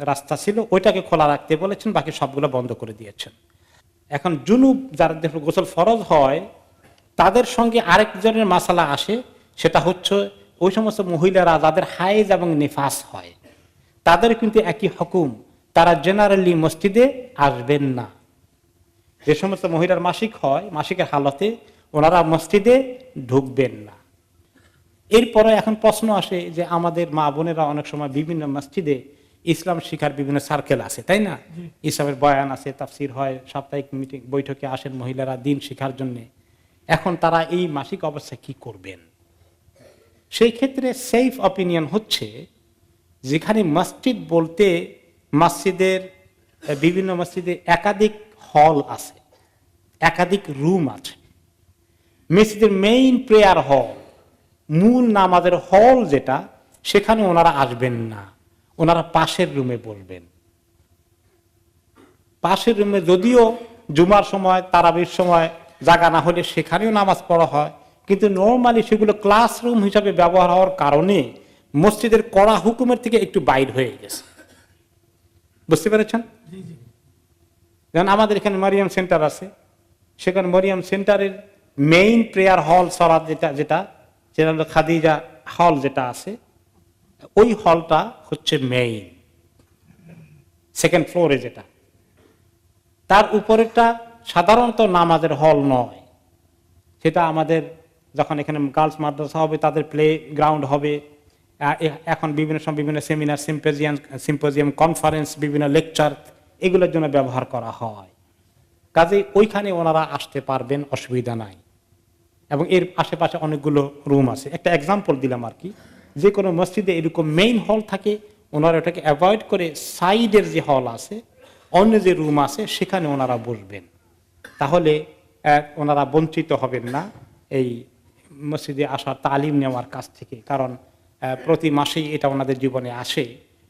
রাস্তা ছিল ওইটাকে খোলা রাখতে বলেছেন, বাকি সবগুলো বন্ধ করে দিয়েছেন। এখন জুনুব যারা গোসল ফরজ হয় তাদের সঙ্গে আরেকজনের মাসালা আসে, সেটা হচ্ছে ওই সমস্ত মহিলারা যাদের হায়েজ এবং নিফাস হয় তাদের কিন্তু একই হুকুম, তারা জেনারেলি মসজিদে আসবেন না। যে সমস্ত মহিলার মাসিক হয়, মাসিকের হালতে ওনারা মসজিদে ঢুকবেন না। এরপরে এখন প্রশ্ন আসে যে আমাদের মা বোনেরা অনেক সময় বিভিন্ন মসজিদে ইসলাম শিখার বিভিন্ন সার্কেল আছে, তাই না? ইসলামের বয়ান আছে, তাফসির হয়, সাপ্তাহিক মিটিং বৈঠকে আসেন মহিলারা দিন শিখার জন্য। এখন তারা এই মাসিক অবস্থায় কি করবেন? সেই ক্ষেত্রে সেফ অপিনিয়ন হচ্ছে যেখানে মসজিদ বলতে মসজিদের বিভিন্ন মসজিদে একাধিক হল আছে, একাধিক রুম আছে। মসজিদের মেইন প্রেয়ার হল, মূল নামাজের হল যেটা, সেখানে ওনারা আসবেন না, ওনারা পাশের রুমে বসবেন। পাশের রুমে যদিও জুমার সময় তারাবির সময় জায়গা না হলে সেখানেও নামাজ পড়া হয়, কিন্তু নর্মালি সেগুলো ক্লাসরুম হিসাবে ব্যবহার হওয়ার কারণে মসজিদের কড়া হুকুমের থেকে একটু বাইর হয়ে গেছে। বুঝতে পেরেছেন? যেমন আমাদের এখানে মারিয়াম সেন্টার আছে, সেখানে মারিয়াম সেন্টারের মেইন প্রেয়ার হল সলাত যেটা হলো খাদিজা হল যেটা আছে, ওই হলটা হচ্ছে মেইন সেকেন্ড ফ্লোরে যেটা। তার উপরেরটা সাধারণত নামাজের হল নয়, সেটা আমাদের যখন এখানে গার্লস মাদ্রাসা হবে তাদের প্লে গ্রাউন্ড হবে। এখন বিভিন্ন সেমিনার, সিম্পোজিয়াম, কনফারেন্স, বিভিন্ন লেকচার এগুলোর জন্য ব্যবহার করা হয়। কাজেই ওইখানে ওনারা আসতে পারবেন, অসুবিধা নাই। এবং এর আশেপাশে অনেকগুলো রুম আছে। একটা এক্সাম্পল দিলাম আর কি, যে কোনো মসজিদে এরকম মেইন হল থাকে, ওনারা ওটাকে অ্যাভয়েড করে সাইডের যে হল আছে, অন্য যে রুম আছে সেখানে ওনারা বসবেন। তাহলে ওনারা বঞ্চিত হবেন না এই মসজিদে আসার তালিম নেওয়ার কাছ থেকে, কারণ প্রতি মাসেই এটা ওনাদের জীবনে আসে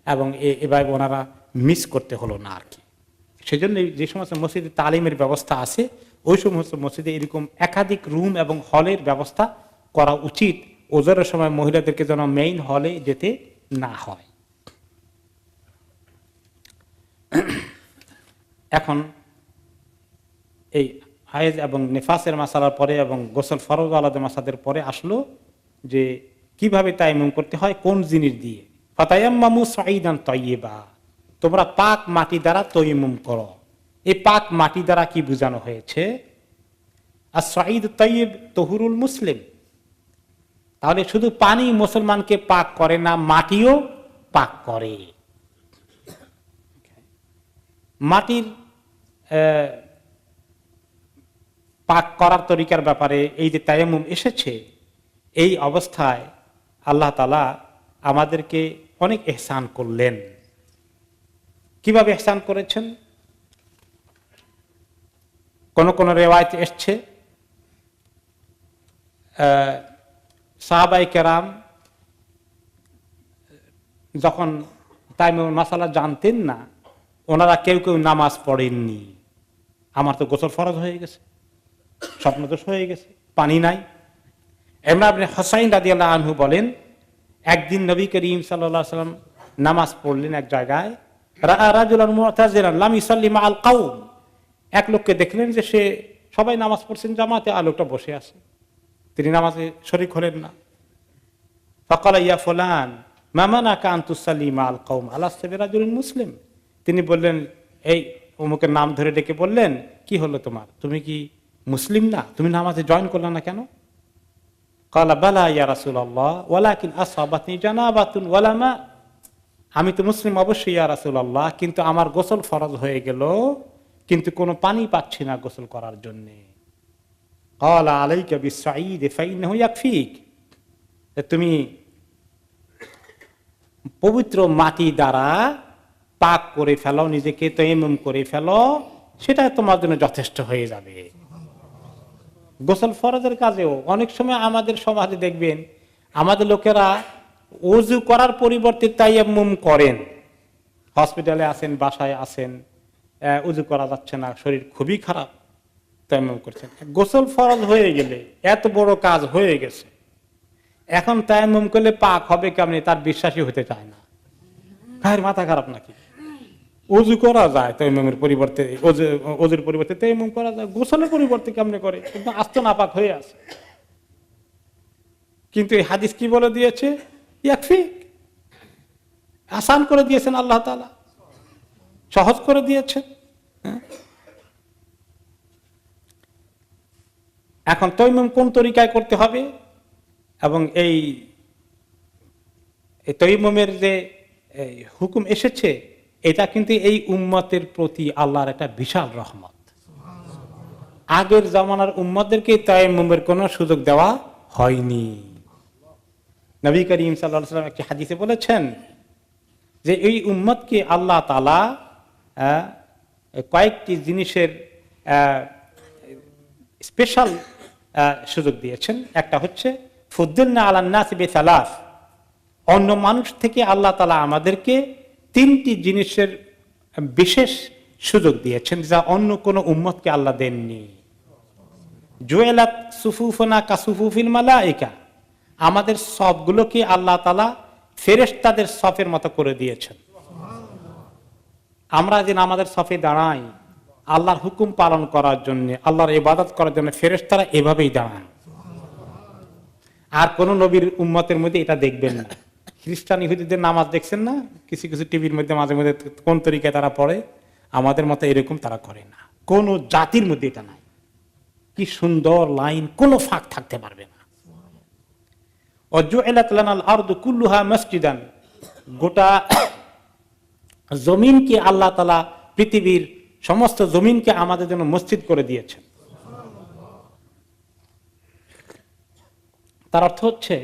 এবং এভাবে ওনারা মিস করতে হলো না আর কি। সেজন্য যে সমস্ত মসজিদে তালিমের ব্যবস্থা আছে ওই সমস্ত মসজিদে এরকম একাধিক রুম এবং হলের ব্যবস্থা করা উচিত, ওজোরের সময় মহিলাদেরকে যেন মেইন হলে যেতে না হয়। এখন এই হায়েজ এবং নেফাসের মাসালার পরে এবং গোসল ফরজ আলাদা মাসাদের পরে আসলো যে কিভাবে তায়াম্মুম করতে হয়, কোন জিনিস দিয়ে। ফাতায়াম্মামু সাঈদান তাইয়্যিবা, তোমরা পাক মাটি দ্বারা তায়াম্মুম করো। এই পাক মাটি দ্বারা কি বোঝানো হয়েছে? আর-সাঈদ তাইয়্যিব তহুরুল মুসলিম। তাহলে শুধু পানি মুসলমানকে পাক করে না, মাটিও পাক করে। মাটির পাক করার তরিকার ব্যাপারে এই যে তায়াম্মুম এসেছে, এই অবস্থায় আল্লাহ তাআলা আমাদেরকে অনেক ইহসান করলেন। কিভাবে ইহসান করেছেন? কোন কোন রিওয়ায়াতে এসেছে সাহাবায়ে কেরাম যখন তায়াম্মুমের মাসালা জানতেন না, ওনারা কেউ কেউ নামাজ পড়েননি। আমার তো গোসল ফরজ হয়ে গেছে, স্বপ্নদোষ হয়ে গেছে, পানি নাই। ইমরান ইবনে হুসাইন রাদিয়াল্লাহু আনহু বলেন, একদিন নবী করিম সাল্লাল্লাহু আলাইহি ওয়াসাল্লাম নামাজ পড়লেন এক জায়গায়, রাআ রাজুলান মুতাজিরান লাম ইসাল্লি মাআল কওম, এক লোককে দেখলেন যে সে সবাই নামাজ পড়ছেন জামাতে, আর লোকটা বসে আছে, তিনি নামাজে শরীক হলেন না। ফাকালা ইয়া ফুলান মা মানাকা আন তুসাল্লি মাআল কওম আলাস্তা বিরাজুলিন মুসলিম, তিনি বললেন, এই অমুকের নাম ধরে ডেকে বললেন, কি হলো তোমার, তুমি কি মুসলিম না, তুমি নামাজে জয়েন করলে না কেন? ক্বালা বালা ইয়া রাসূলুল্লাহ ওয়ালাকিন আসাবাতনি জানাবাতুন ওয়ালা মা, আমি তো মুসলিম অবশ্যই ইয়া রাসূলুল্লাহ, কিন্তু আমার গোসল ফরজ হয়ে গেল, কিন্তু কোনো পানি পাচ্ছি না গোসল করার জন্য। ক্বালা আলাইকা বিসঈদ ফাইন্নাহু ইয়াকফিক, তুমি পবিত্র মাটি দ্বারা পাক করে ফেলো, নিজেকে তায়াম্মুম করে ফেলো, সেটা তোমার জন্য যথেষ্ট হয়ে যাবে। গোসল ফরজের কাজেও অনেক সময় আমাদের সমাজে দেখবেন আমাদের লোকেরা ওযু করার পরিবর্তে তায়াম্মুম করেন। হসপিটালে আছেন, বাসায় আছেন, ওযু করা যাচ্ছে না, শরীর খুবই খারাপ, তায়াম্মুম করছেন। গোসল ফরজ হয়ে গেলে, এত বড় কাজ হয়ে গেছে, এখন তায়াম্মুম করলে পাক হবে কেমনে, তার বিশ্বাসই হতে চায় না। কার মাথা খারাপ নাকি? ওযু করা যায় তায়াম্মুমের পরিবর্তে, ওযুর পরিবর্তে তায়াম্মুম করা যায়, গোসলের পরিবর্তে কেমনে করে? কিন্তু আস্ত নাপাক হয়ে আছে। কিন্তু এই হাদিস কি বলে দিয়েছে? ইয়াকফিক, আসান করে দিয়েছেন আল্লাহ তাআলা, সহজ করে দিয়েছেন। এখন তায়াম্মুম কোন তরিকায় করতে হবে, এবং এই তায়াম্মুমের যে হুকুম এসেছে, এটা কিন্তু এই উম্মতের প্রতি আল্লাহর একটা বিশাল রহমত। আগের জামানার উম্মতদেরকে তায়াম্মুমের কোনো সুযোগ দেওয়া হয়নি। নবী করিম সাল্লাল্লাহু আলাইহি ওয়াসাল্লাম একটি হাদিসে বলেছেন যে এই উম্মতকে আল্লাহ তাআলা কয়েকটি জিনিসের স্পেশাল সুযোগ দিয়েছেন। একটা হচ্ছে ফুদ্দিলনা আলান নাসি বিসালাস, অন্য মানুষ থেকে আল্লাহ তাআলা আমাদেরকে তিনটি জিনিসের বিশেষ সুযোগ দিয়েছেন, যা অন্য কোন উম্মতকে আল্লাহ দেননি। জুয়েলাত সুফুফনা কাসুফুফিল মালাইকা, আমাদের সফগুলোকে আল্লাহ তাআলা ফেরেশতাদের সফের মতো করে দিয়েছেন। আমরা যে আমাদের সফে দাঁড়াই আল্লাহর হুকুম পালন করার জন্য, আল্লাহর ইবাদত করার জন্য, ফেরেশতারা এভাবেই দাঁড়ায়। আর কোন নবীর উম্মতের মধ্যে এটা দেখবেন না। খ্রিস্টান ইহুদিদের নামাজ দেখছেন না, কিছু কিছু টিভির মধ্যে মাঝে মধ্যে কোন তরিকায় তারা পড়ে, আমাদের মতো এরকম তারা করে না। কোন জাতির মধ্যে এটা নাই। কি সুন্দর লাইন, কোনো ফাঁক থাকতে পারবে না। ওয়াজুইলাত লানাল আরদু কুল্লুহা মসজিদান, গোটা জমিনকে আল্লাহ তাআলা, পৃথিবীর সমস্ত জমিনকে আমাদের জন্য মসজিদ করে দিয়েছেন। তার অর্থ হচ্ছে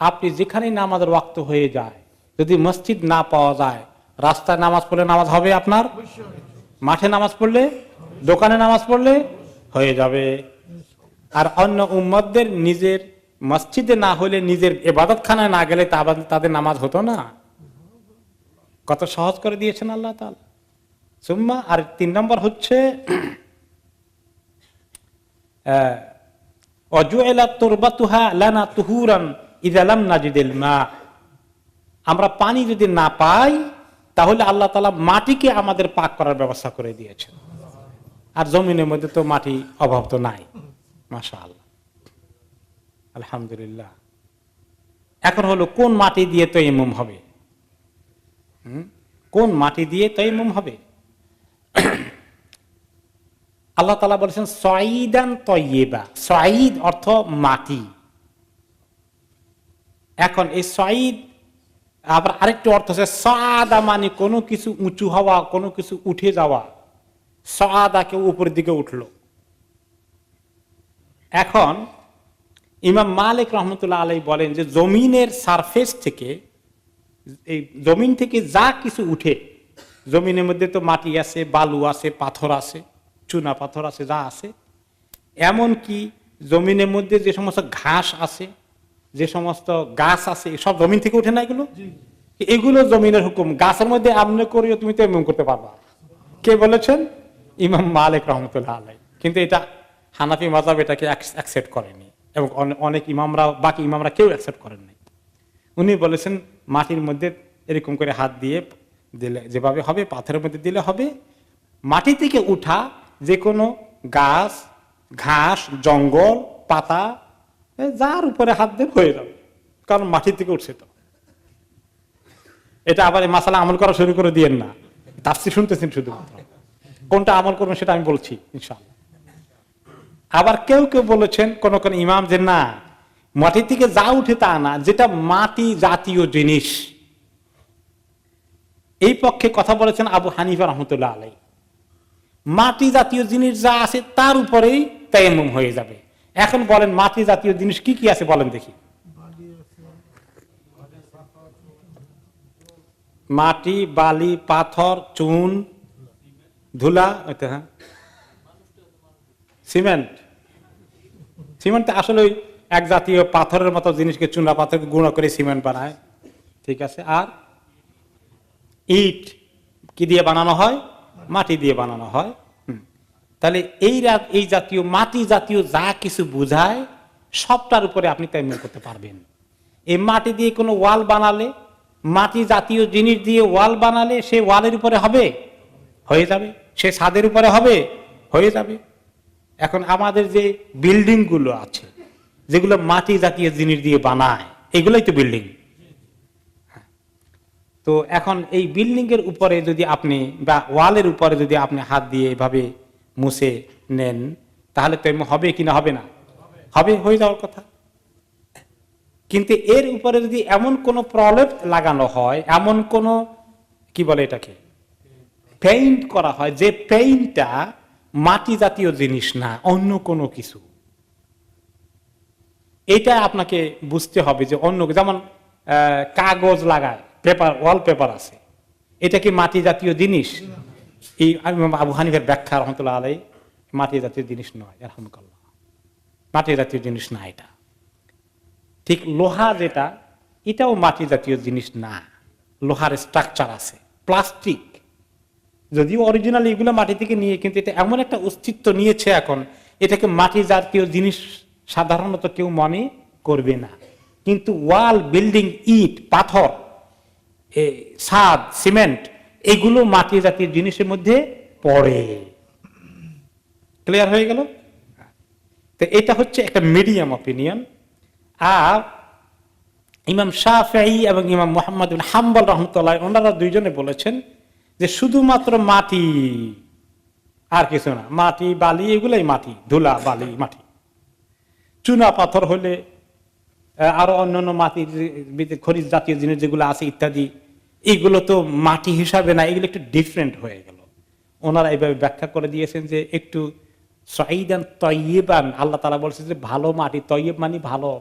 আপনি যেখানে নামাজের ওয়াক্ত হয়ে যায়, যদি মসজিদ না পাওয়া যায়, রাস্তায় নামাজ পড়লে নামাজ হবে আপনার, মাঠে নামাজ পড়লে, দোকানে নামাজ পড়লে হয়ে যাবে। আর অন্য উম্মতদের নিজের মসজিদে না হলে, নিজের ইবাদতখানায় না গেলে তাদের নামাজ হতো না। কত সহজ করে দিয়েছেন আল্লাহ তাআলা। সুম্মা, আর 3 নম্বর হচ্ছে ওয়াজুইলাত তুরবাতুহা লানা তুহুরান ইযা লাম নাজিদিল মা, আমরা পানি যদি না পাই তাহলে আল্লাহ তাআলা মাটিকে আমাদের পাক করার ব্যবস্থা করে দিয়েছেন। আর জমিনের মধ্যে তো মাটি অভাব তো নাই, মাশাআল্লাহ, আলহামদুলিল্লাহ। এখন হলো কোন মাটি দিয়ে তায়াম্মুম হবে, কোন মাটি দিয়ে তায়াম্মুম হবে? আল্লাহ তাআলা বলেছেন সাঈদান তাইয়্যিবা, সাঈদ অর্থ মাটি। এখন এই সাঈদ আবার আরেকটি অর্থ হচ্ছে সাআদা, মানে কোনো কিছু উঁচু হওয়া, কোনো কিছু উঠে যাওয়া। সাআদা, কেউ উপরের দিকে উঠলো। এখন ইমাম মালিক রাহমাতুল্লাহ আলাইহি বলেন যে জমিনের সারফেস থেকে, এই জমিন থেকে যা কিছু উঠে, জমিনের মধ্যে তো মাটি আছে, বালু আছে, পাথর আছে, চুনা পাথর আছে, যা আছে, এমন কি জমিনের মধ্যে যে সমস্ত ঘাস আছে, যে সমস্ত গাছ আছে, সব জমিন থেকে উঠে না এগুলো? এগুলো জমিনের হুকুম। গাছের মধ্যে আমনে করিও তুমি তো এমন করতে পারবা। কে বলেছেন? ইমাম মালিক রাহমাতুল্লাহ আলাইহি। কিন্তু এটা হানাফি মাযহাব এটাকে অ্যাকসেপ্ট করেনি এবং অনেক ইমামরা, বাকি ইমামরা কেউ অ্যাকসেপ্ট করেন নাই। উনি বলেছেন মাটির মধ্যে এরকম করে হাত দিয়ে দিলে যেভাবে হবে, পাথরের মধ্যে দিলে হবে। মাটি থেকে উঠা যে কোনো গাছ, ঘাস, জঙ্গল, পাতা, যার উপরে হাত দেন হয়ে যাবে, কারণ মাটি থেকে উঠছে তো। এটা আবার এই মাসালা আমল করা শুরু করে দিয়েন না, তাফসীর শুনতেছেন শুধুমাত্র, কোনটা আমল করবেন সেটা আমি বলছি ইনশাআল্লাহ। আবার কেউ কেউ বলেছেন কোন কোন ইমাম যে না, মাটি থেকে যা উঠে তা না, যেটা মাটি জাতীয় জিনিস, এই পক্ষে কথা বলেছেন আবু হানিফা রহমতুল্লাহ আলাইহি। মাটি জাতীয় জিনিস যা আছে তার উপরেই তায়াম্মুম হয়ে যাবে। এখন বলেন মাটি জাতীয় জিনিস কি কি আছে বলেন দেখি। মাটি, বালি, পাথর, চুন, ধুলা, হ্যাঁ, সিমেন্ট। সিমেন্ট আসলে এক জাতীয় পাথরের মতো জিনিসকে চুনা পাথরকে গুঁড়ো করে সিমেন্ট বানায়, ঠিক আছে। আর ইট কি দিয়ে বানানো হয়? মাটি দিয়ে বানানো হয়। তাহলে এই জাতীয় মাটি জাতীয় যা কিছু বোঝায় সবটার উপরে আপনি তায়াম্মুম করতে পারবেন। এই মাটি দিয়ে কোনো ওয়াল বানালে, মাটি জাতীয় জিনিস দিয়ে ওয়াল বানালে সে ওয়ালের উপরে হবে, হয়ে যাবে। সে ছাদের উপরে হবে, হয়ে যাবে। এখন আমাদের যে বিল্ডিং গুলো আছে যেগুলো মাটি জাতীয় জিনিস দিয়ে বানায়, এগুলোই তো বিল্ডিং। তো এখন এই বিল্ডিং এর উপরে যদি আপনি বা ওয়ালের উপরে যদি আপনি হাত দিয়ে এভাবে মুছে নেন, তাহলে তো হবে কিনা? হবে না? হবে, হয়ে যাওয়ার কথা। কিন্তু এর উপরে যদি এমন কোন প্রলেপ লাগানো হয়, এমন কোন কি বলে এটাকে পেইন্ট করা হয়, যে পেইন্টটা মাটি জাতীয় জিনিস না, অন্য কোনো কিছু, এটা আপনাকে বুঝতে হবে যে অন্য, যেমন কাগজ লাগায়, পেপার, ওয়াল পেপার আছে, এটা কি মাটি জাতীয় জিনিস? এই আবু হানিফার ব্যাখ্যা রহমতুল্লাহ আলাইহি, মাটি জাতীয় জিনিস নয়, রাহমাহুল্লাহ, মাটি জাতীয় জিনিস না এটা। ঠিক লোহা যেটা, এটাও মাটি জাতীয় জিনিস না, লোহার স্ট্রাকচার আছে। প্লাস্টিক যদিও অরিজিনাল এগুলো মাটি থেকে নিয়ে, কিন্তু এটা এমন একটা অস্তিত্ব নিয়েছে এখন, এটাকে মাটি জাতীয় জিনিস সাধারণত কেউ মনে করবে না। কিন্তু ওয়াল, বিল্ডিং, ইট, পাথর, ছাদ, সিমেন্ট, এগুলো মাটি জাতীয় জিনিসের মধ্যে পড়ে। ক্লিয়ার হয়ে গেল? তো এটা হচ্ছে একটা মিডিয়াম অপিনিয়ন। আর ইমাম শাফিঈ এবং ইমাম মুহাম্মদ বিন হাম্বল রাহমাতুল্লাহ, ওনারা দুইজনে বলেছেন যে শুধুমাত্র মাটি, আর কিছু না। মাটি, বালি, এগুলাই মাটি, ধুলা, বালি, মাটি। চুনা পাথর হলে, আরো অন্যান্য মাটির খনিজ জাতীয় জিনিস যেগুলো আছে ইত্যাদি, এগুলো তো মাটি হিসাবে না, এগুলো একটু ডিফারেন্ট হয়ে গেল। ওনারা এইভাবে ব্যাখ্যা করে দিয়েছেন যে একটু সাইদান তয়্যিবান, আল্লাহ তাআলা বলছেন যে ভালো মাটি, তয়্যিব মানে ভালো,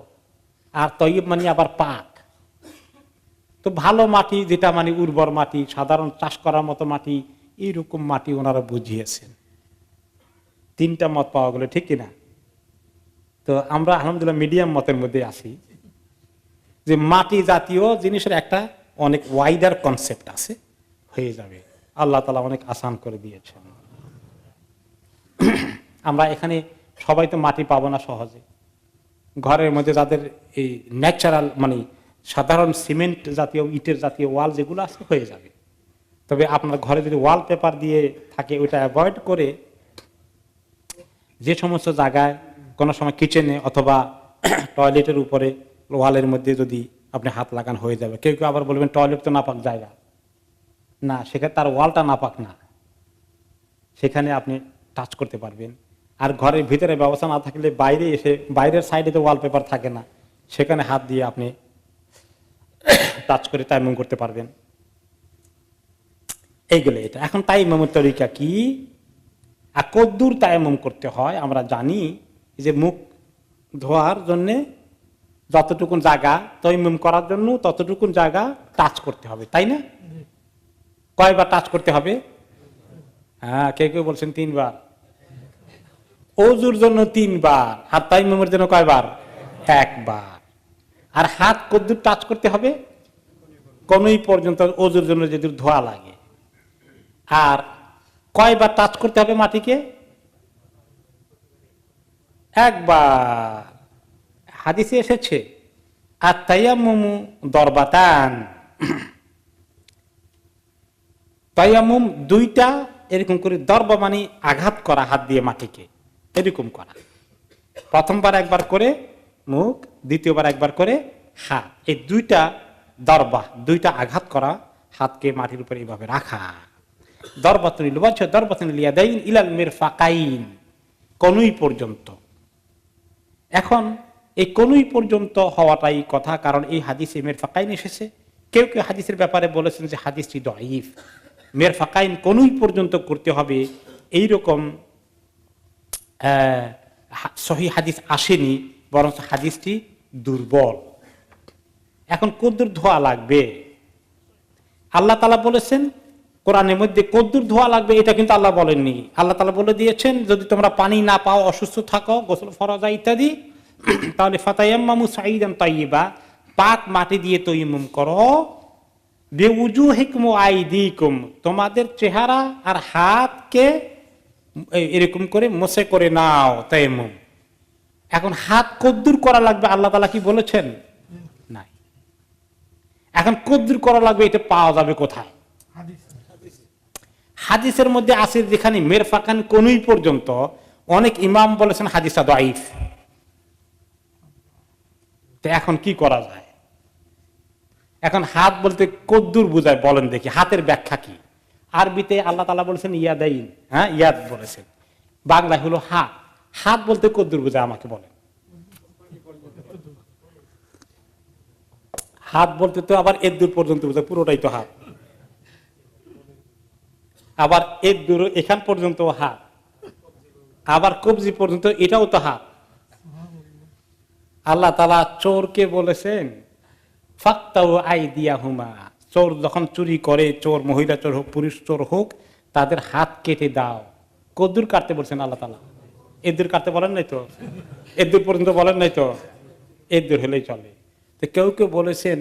আর তয়্যিব মানে আবার পাক। তো ভালো মাটি যেটা মানে উর্বর মাটি, সাধারণ চাষ করার মতো মাটি, এইরকম মাটি ওনারা বুঝিয়েছেন। তিনটা মত পাওয়া গেল, ঠিক কিনা? তো আমরা আলহামদুলিল্লাহ মিডিয়াম মতের মধ্যে আছি, যে মাটি জাতীয় জিনিসের একটা অনেক ওয়াইডার কনসেপ্ট আছে, হয়ে যাবে। আল্লাহ তাআলা অনেক আসান করে দিয়েছেন। আমরা এখানে সবাই তো মাটি পাবো না সহজে। ঘরের মধ্যে যাদের এই ন্যাচারাল মানে সাধারণ সিমেন্ট জাতীয়, ইটের জাতীয় ওয়াল যেগুলো আছে, হয়ে যাবে। তবে আপনার ঘরে যদি ওয়াল পেপার দিয়ে থাকে, ওইটা অ্যাভয়েড করে যে সমস্ত জায়গায় কোনো সময় কিচেনে অথবা টয়লেটের উপরে ওয়ালের মধ্যে যদি আপনি হাত লাগান, হয়ে যাবে। কেউ কেউ আবার বলবেন টয়লেট তো নাপাক জায়গা, না, সেখানে তার ওয়ালটা নাপাক না, সেখানে আপনি টাচ করতে পারবেন। আর ঘরের ভিতরে ব্যবস্থা না থাকলে বাইরে এসে, বাইরের সাইডে তো ওয়ালপেপার থাকে না, সেখানে হাত দিয়ে আপনি টাচ করে তায়াম্মুম করতে পারবেন। এইগুলো এটা। এখন তায়াম্মুমের তরিকা কি আর কদ্দুর তায়াম্মুম করতে হয় আমরা জানি, যে মুখ ধোয়ার জন্য যতটুকুন জায়গা, তায়াম্মুম করার জন্য ততটুকুন জায়গা টাচ করতে হবে, তাই না? কয়বার টাচ করতে হবে? হ্যাঁ, কেউ কেউ বলছেন 3 বার। ওযুর জন্য 3 বার, হাত তায়াম্মুমের জন্য কয়বার? 1 বার। আর হাত কদ্দুর টাচ করতে হবে? কোনই পর্যন্ত, ওযুর জন্য যদি ধোয়া লাগে। আর কয়বার টাচ করতে হবে মাটিকে? একবার। হাদিসে এসেছে আত-তায়াম্মুমু দরবাতান, তায়াম্মুম দুইটা এরকম করে, দরবা মানে আঘাত করা হাত দিয়ে মাটিকে, এরকম করা। প্রথমবার একবার করে মুখ, দ্বিতীয়বার একবার করে হাত, এই দুইটা দরবা, দুইটা আঘাত করা হাতকে মাটির উপর এইভাবে রাখা। দরবাতুল ওয়াজহ দরবাতুল ইয়াদাইন ইলাল মিরফাকাইন, কনুই পর্যন্ত। এখন এই কনুই পর্যন্ত হওয়াটাই কথা, কারণ এই হাদিসে মিরফাকাইন এসেছে। কেউ কেউ হাদিসের ব্যাপারে বলেছেন যে হাদিসটি দাঈফ, মিরফাকাইন কনুই পর্যন্ত করতে হবে এইরকম সহিহ হাদিস আসেনি, বরং হাদিসটি দুর্বল। এখন কদ্দুর ধোয়া লাগবে, আল্লাহ তাআলা বলেছেন কোরআনের মধ্যে কদ্দুর ধোয়া লাগবে, এটা কিন্তু আল্লাহ বলেননি। আল্লাহ তাআলা বলে দিয়েছেন যদি তোমরা পানি না পাও, অসুস্থ থাকো, গোসল ফরজ ইত্যাদি, তাহলে ফাতায়াম্মামু সাঈদান তাইয়্যিবা, পাক মাটি দিয়ে তায়াম্মুম করো, বিউজুহিকুম ওয়া আইদিকুম, তোমাদের চেহারা আর হাতকে এরকম করে মুছে করে নাও, তায়াম্মুম। এখন হাত কদ্দুর করা লাগবে, আল্লাহ তাআলা কি বলেছেন? নাই। এখন কদ্দুর করা লাগবে, এটা পাওয়া যাবে কোথায়? হাদিসের মধ্যে আছে যেখানে মিরফাকান কনুই পর্যন্ত, অনেক ইমাম বলেছেন হাদিসটা দাঈফ। তো এখন কি করা যায়? এখন হাত বলতে কদ্দুর বুঝায় বলেন দেখি, হাতের ব্যাখ্যা কি? আরবিতে আল্লাহ তাআলা বলেছেন ইয়াদাইন, হ্যাঁ ইয়াদ বলেছেন, বাংলায় হলো হাত। হাত বলতে কদ্দুর বুঝায় আমাকে বলেন। হাত বলতে তো আবার এদ্দুর পর্যন্ত বুঝায়, পুরোটাই তো হাত। আবার এদ্দুর এখান পর্যন্ত হাত, আবার কবজি পর্যন্ত, এটাও তো হাত। আল্লাহ তাআলা চোরকে বলেছেন ফাক্তাউ আইদিয়াহুমা, চোর যখন চুরি করে, চোর মহিলা চোর হোক পুরুষ চোর হোক, তাদের হাত কেটে দাও। কদ্দুর কাটতে বলছেন আল্লাহ তাআলা, এদ্দুর কাটতে বলেন নাই তো, এদ্দুর পর্যন্ত বলেন নাই তো, এদ্দুর হলেই চলে। তো কেউ কেউ বলেছেন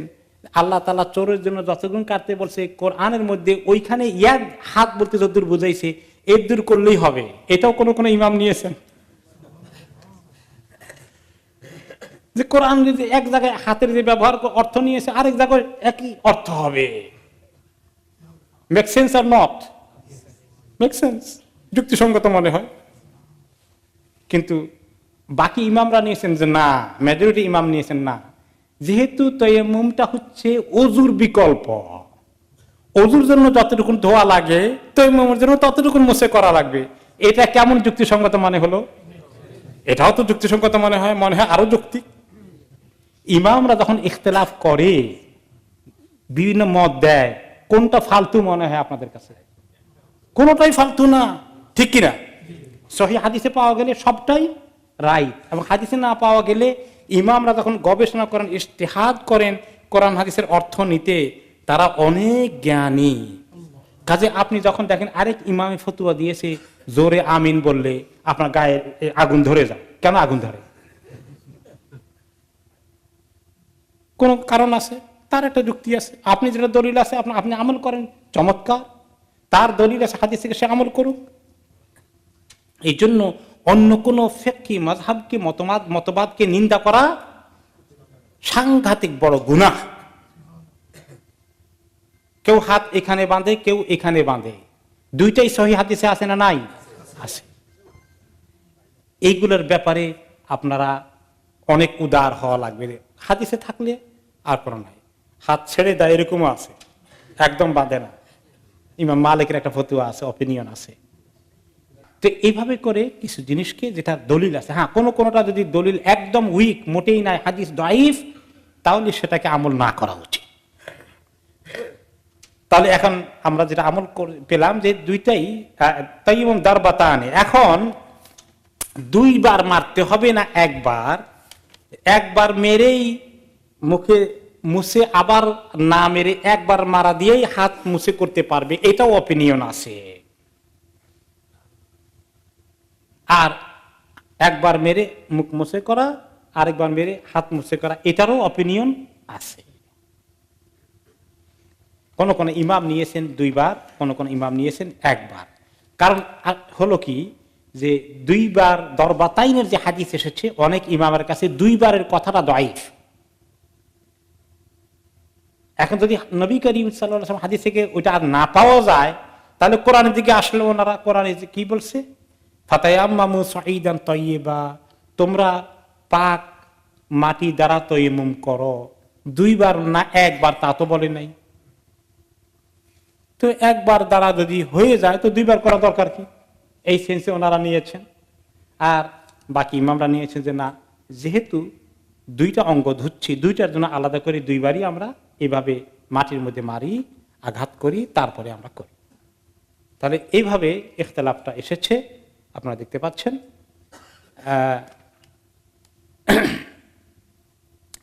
আল্লাহ তাআলা চোরের জন্য যতগুণ কাটতে বলছে, কোরআনের মধ্যে ওইখানে ইয়াদ হাত বলতে যতদূর বুঝাইছে এদ্দুর করলেই হবে, এটাও কোন কোন ইমাম নিয়েছেন। যে কোরআন যদি এক জায়গায় হাতের যে ব্যবহার অর্থ নিয়েছে, আরেক জায়গায় একই অর্থ হবে। Make sense are not make sense, যুক্তিসঙ্গত মনে হয়। কিন্তু বাকি ইমামরা নিয়েছেন যে না, মেজরিটি ইমাম নিয়েছেন না, যেহেতু তায়াম্মুমটা হচ্ছে ওযুর বিকল্প, ওযুর জন্য যতটুকু ধোয়া লাগে তায়াম্মুমের জন্য ততটুকু মুছে করা লাগবে, এটা কেমন যুক্তিসঙ্গত মনে হলো? এটাও তো যুক্তিসঙ্গত মনে হয়, আরো যৌক্তিক। ইমামরা যখন ইখতিলাফ করে, বিভিন্ন মত দেয়, কোনটা ফালতু মনে হয় আপনাদের কাছে? কোনটাই ফালতু না, ঠিক কিনা? সহিহ হাদিসে পাওয়া গেলে সবটাই রাইট, এবং হাদিসে না পাওয়া গেলে ইমামরা যখন গবেষণা করেন, ইজতিহাদ করেন কোরআন হাদিসের অর্থ নিতে, তারা অনেক জ্ঞানী। কাজে আপনি যখন দেখেন আরেক ইমামে ফতোয়া দিয়েছে জোরে আমিন বললে আপনার গায়ে আগুন ধরে যায়, কেন আগুন ধরে? কোন কারণ আছে, তার একটা যুক্তি আছে। আপনি যেটা দলিল আছে আপনি আমল করেন, চমৎকার। তার দলিল আছে হাদিস থেকে, সে আমল করুক। এই জন্য অন্য কোন ফিকহি মাযহাবকে, মতবাদকে নিন্দা করা সাংঘাতিক বড় গুনাহ। কেউ হাত এখানে বাঁধে, কেউ এখানে বাঁধে, দুইটাই সহিহ হাদিসে আছে না নাই? আছে। এইগুলোর ব্যাপারে আপনারা অনেক উদার হওয়া লাগবে। হাদিসে থাকলে আর কোনো নাই, হাত ছেড়ে দেয় এরকমও আছে, একদম বাঁধে না। ইমাম মালিকের একটা ফতোয়া আছে, অপিনিয়ন আছে। তো এইভাবে করে কিছু জিনিসকে, যেটা দলিল আছে, হ্যাঁ কোনটা যদি দলিল একদম উইক, মোটেই নাই, হাদিস দাঈফ, তাহলে সেটাকে আমল না করা উচিত। তাহলে এখন আমরা যেটা আমল পেলাম যে দুইটাই তাইয়্যিবুন দারবাতানে। এখন দুইবার মারতে হবে না, একবার মেরেই মুখে মুছে, আবার না মেরে একবার মারা দিয়েই হাত মুছে করতে পারবে, এটাও অপিনিয়ন আছে। আর একবার মেরে মুখ মুছে করা, আরেকবার মেরে হাত মুছে করা, এটারও অপিনিয়ন আছে। কোন কোন ইমাম নিয়েছেন দুইবার, কোন কোন ইমাম নিয়েছেন একবার। কারণ হলো কি, যে দুইবার দরবাতাইনের যে হাদিস এসেছে, অনেক ইমামের কাছে দুইবারের কথাটা দাঈফ। এখন যদি নবী করিম সাল্লাল্লাহু আলাইহি ওয়াসাল্লাম হাদিস থেকে ওইটা আর না পাওয়া যায়, তাহলে কোরআনের দিকে আসলে ওনারা কোরআনে কি বলছে, ফাতায়াম্মামু সাঈদান তাইয়্যিবা, তোমরা পাক মাটি দ্বারা তায়াম্মুম করো। দুইবার না একবার, তা তো বলে নাই। তো একবার দ্বারা যদি হয়ে যায় তো দুইবার করা দরকার কি, এই সেন্সে ওনারা নিয়েছেন। আর বাকি ইমামরা নিয়েছেন যে না, যেহেতু দুইটা অঙ্গ ধুচ্ছি, দুইটার জন্য আলাদা করে দুইবারই আমরা এভাবে মাটির মধ্যে মারি, আঘাত করি, তারপরে আমরা করি। তাহলে এইভাবে ইখতিলাফটা এসেছে, আপনারা দেখতে পাচ্ছেন।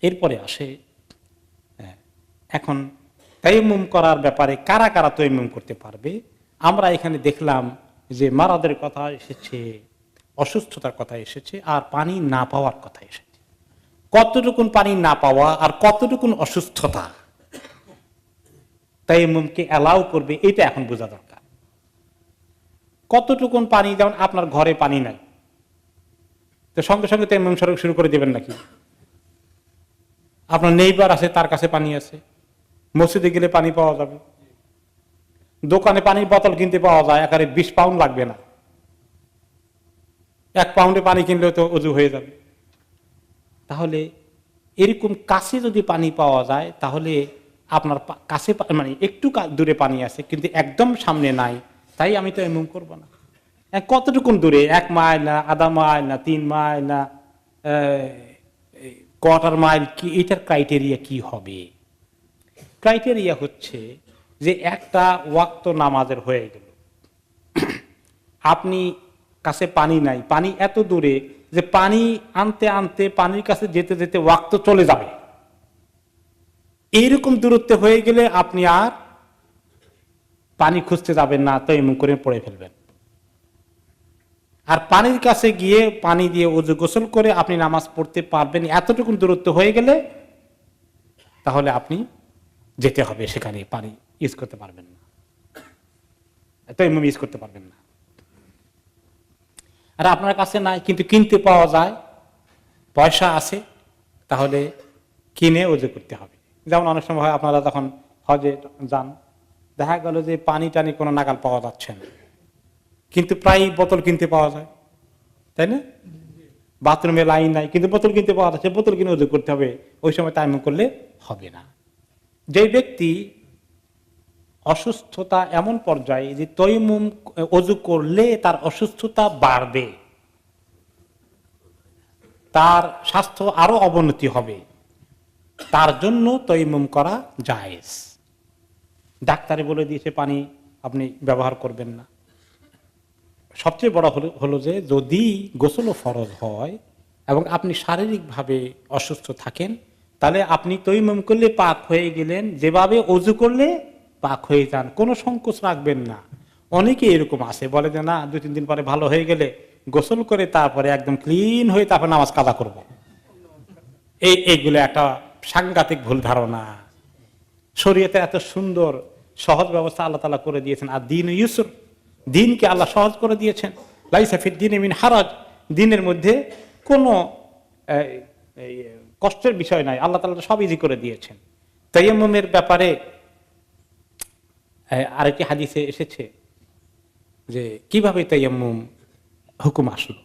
এরপরে আসে এখন তায়াম্মুম করার ব্যাপারে কারা কারা তায়াম্মুম করতে পারবে। আমরা এখানে দেখলাম যে মারাদের কথা এসেছে, অসুস্থতার কথা এসেছে, আর পানি না পাওয়ার কথা এসেছে। কতটুকুন পানি না পাওয়া আর কতটুকুন অসুস্থতা তায়াম্মুমকে অ্যালাউ করবে, এটা এখন বোঝা দরকার। কতটুকুন পানি, যেমন আপনার ঘরে পানি নাই, তো সঙ্গে সঙ্গে তায়াম্মুম শুরু করে দেবেন নাকি? আপনার নেইবার আছে, তার কাছে পানি আছে, মসজিদে গেলে পানি পাওয়া যাবে, দোকানে পানির বোতল কিনতে পাওয়া যায়, একারে 20 পাউন্ড লাগবে না, 1 পাউন্ডে পানি কিনলেও তো অজু হয়ে যাবে। তাহলে এরকম কাছে যদি পানি পাওয়া যায়, তাহলে আপনার কাছে মানে একটু দূরে পানি আছে কিন্তু একদম সামনে নাই, তাই আমি তো এমন করবো না। কতটুকুন দূরে, 1 মাইল না, আধা মাইল না, 3 মাইল না, কোয়ার্টার মাইল, কি এটার ক্রাইটেরিয়া কি হবে? ক্রাইটেরিয়া হচ্ছে যে একটা ওয়াক্ত নামাজের হয়ে গেল, আপনি কাছে পানি নাই, পানি এত দূরে যে পানি আনতে আনতে পানির কাছে যেতে যেতে ওয়াক্ত চলে যাবে, এইরকম দূরত্বে হয়ে গেলে আপনি আর পানি খুঁজতে যাবেন না, তো এমন করে পড়ে ফেলবেন। আর পানির কাছে গিয়ে পানি দিয়ে ওযু গোসল করে আপনি নামাজ পড়তে পারবেন, এতটুকু দূরত্ব হয়ে গেলে তাহলে আপনি যেতে হবে, সেখানে পানি ইউজ করতে পারবেন না, তায়াম্মুম ইউজ করতে পারবেন না। আর আপনার কাছে নাই কিন্তু কিনতে পাওয়া যায়, পয়সা আছে, তাহলে কিনে ওযু করতে হবে। যেমন অনেক সময় হয় আপনারা যখন হজে যান, দেখা গেল যে পানি টানি কোনো নাগাল পাওয়া যাচ্ছে না, কিন্তু প্রায় বোতল কিনতে পাওয়া যায়, তাই না? বাথরুমে লাইন নাই কিন্তু বোতল কিনতে পাওয়া যাচ্ছে, বোতল কিনে ওযু করতে হবে, ওই সময় তায়াম্মুম করলে হবে না। যে ব্যক্তি অসুস্থতা এমন পর্যায়ে যে তায়াম্মুম ওযু করলে তার অসুস্থতা বাড়বে, তার স্বাস্থ্য আরো অবনতি হবে, তার জন্য তায়াম্মুম করা জায়েজ। ডাক্তারে বলে দিয়েছে পানি আপনি ব্যবহার করবেন না। সবচেয়ে বড় হলো যে যদি গোসল ফরজ হয় এবং আপনি শারীরিকভাবে অসুস্থ থাকেন, তাহলে আপনি তায়াম্মুম করলে পাক হয়ে গেলেন, যেভাবে ওযু করলে পাক হয়ে যান, কোনো সংকোচ রাখবেন না। অনেকে এরকম আছে, বলে যে না 2-3 দিন পরে ভালো হয়ে গেলে গোসল করে তারপরে একদম ক্লিন হয়ে তারপর নামাজ কাজা করব। এইগুলো একটা সাংঘাতিক ভুল ধারণা। শরীয়তে এত সুন্দর সহজ ব্যবস্থা আল্লাহ তাআলা করে দিয়েছেন, আর দিন ইউসর, দিনকে আল্লাহ সহজ করে দিয়েছেন। লাইসা ফিদ দীনি মিন হারাজ, দিনের মধ্যে কোনো কষ্টের বিষয় নাই, আল্লাহ তাআলা সব ইজি করে দিয়েছেন। তায়াম্মুমের ব্যাপারে আরেকটি হাদিসে এসেছে যে কিভাবে তায়াম্মুম হুকুম আসলো।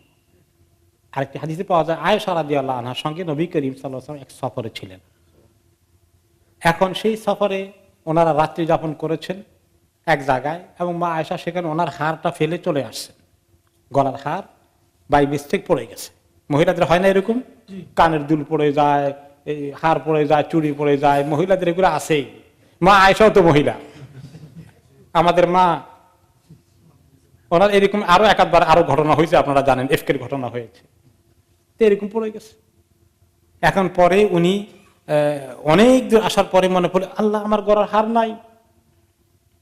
আরেকটি হাদিসে পাওয়া যায় আয়েশা রাদিয়াল্লাহু আনহার সঙ্গে নবী করিম সাল্লাল্লাহু আলাইহি ওয়াসাল্লাম এক সফরে ছিলেন। এখন সেই সফরে ওনারা রাত্রি যাপন করেছেন এক জায়গায়, এবং মা আয়েশা সেখানে ওনার হারটা ফেলে চলে আসছেন, গলার হার বাই মিস্টেক পড়ে গেছে। মহিলাদের হয় না এরকম, কানের দুল পড়ে যায়, এই হার পড়ে যায়, চুড়ি পড়ে যায়, মহিলাদের এগুলো আছেই। মা আয়েশাও তো মহিলা, আমাদের মা, ওনার এরকম আরো একাধবার আরো ঘটনা হয়েছে, আপনারা জানেন এফকের ঘটনা হয়েছে, তো এরকম পড়ে গেছে। এখন পরে উনি অনেক দূর আসার পরে মনে পড়ে, আল্লাহ আমার গলার হার নাই।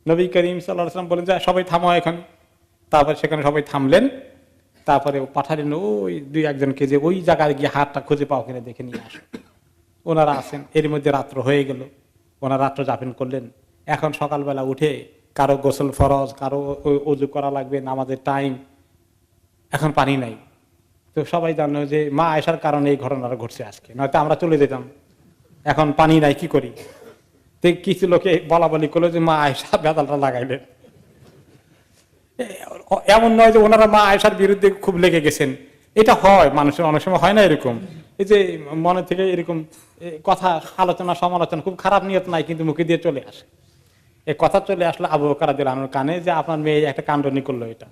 নবী করিম সাল্লাল্লাহু আলাইহি ওয়াসাল্লাম বলেন যে সবাই থামো এখানে। তারপর সেখানে সবাই থামলেন, তারপরে পাঠালেন ওই 2-1জনকে যে ওই জায়গায় গিয়ে হারটা খুঁজে পাও কিনা দেখে নিয়ে আসো। ওনারা আসেন, এর মধ্যে রাত্র হয়ে গেল, ওনারা রাত্র যাপন করলেন। এখন সকালবেলা উঠে কারো গোসল ফরজ, কারো ওযু করা লাগবে, নামাজের টাইম, এখন পানি নাই। তো সবাই জানো যে মা আয়েশার কারণে এই ঘটনাটা ঘটছে আজকে, নয়তো আমরা চলে যেতাম। এখন পানি নাই, কি করি? তো কিছু লোকে বলা বলি করলো যে মা আয়েশা বেতালটা লাগাইলেন। এমন নয় যে ওনারা মা আয়েশার বিরুদ্ধে খুব লেগে গেছেন, এটা হয় মানুষের অনেক সময়, হয় না এরকম? এই যে মনে থেকে এরকম কথা আলোচনা সমালোচনা, খুব খারাপ নিয়ত নাই কিন্তু মুখে দিয়ে চলে আসে। এই কথা চলে আসলো আবু বকর রাদিয়াল্লাহু আনহুর কানে যে আপনার মেয়ে একটা কাণ্ডনি করলো এটা।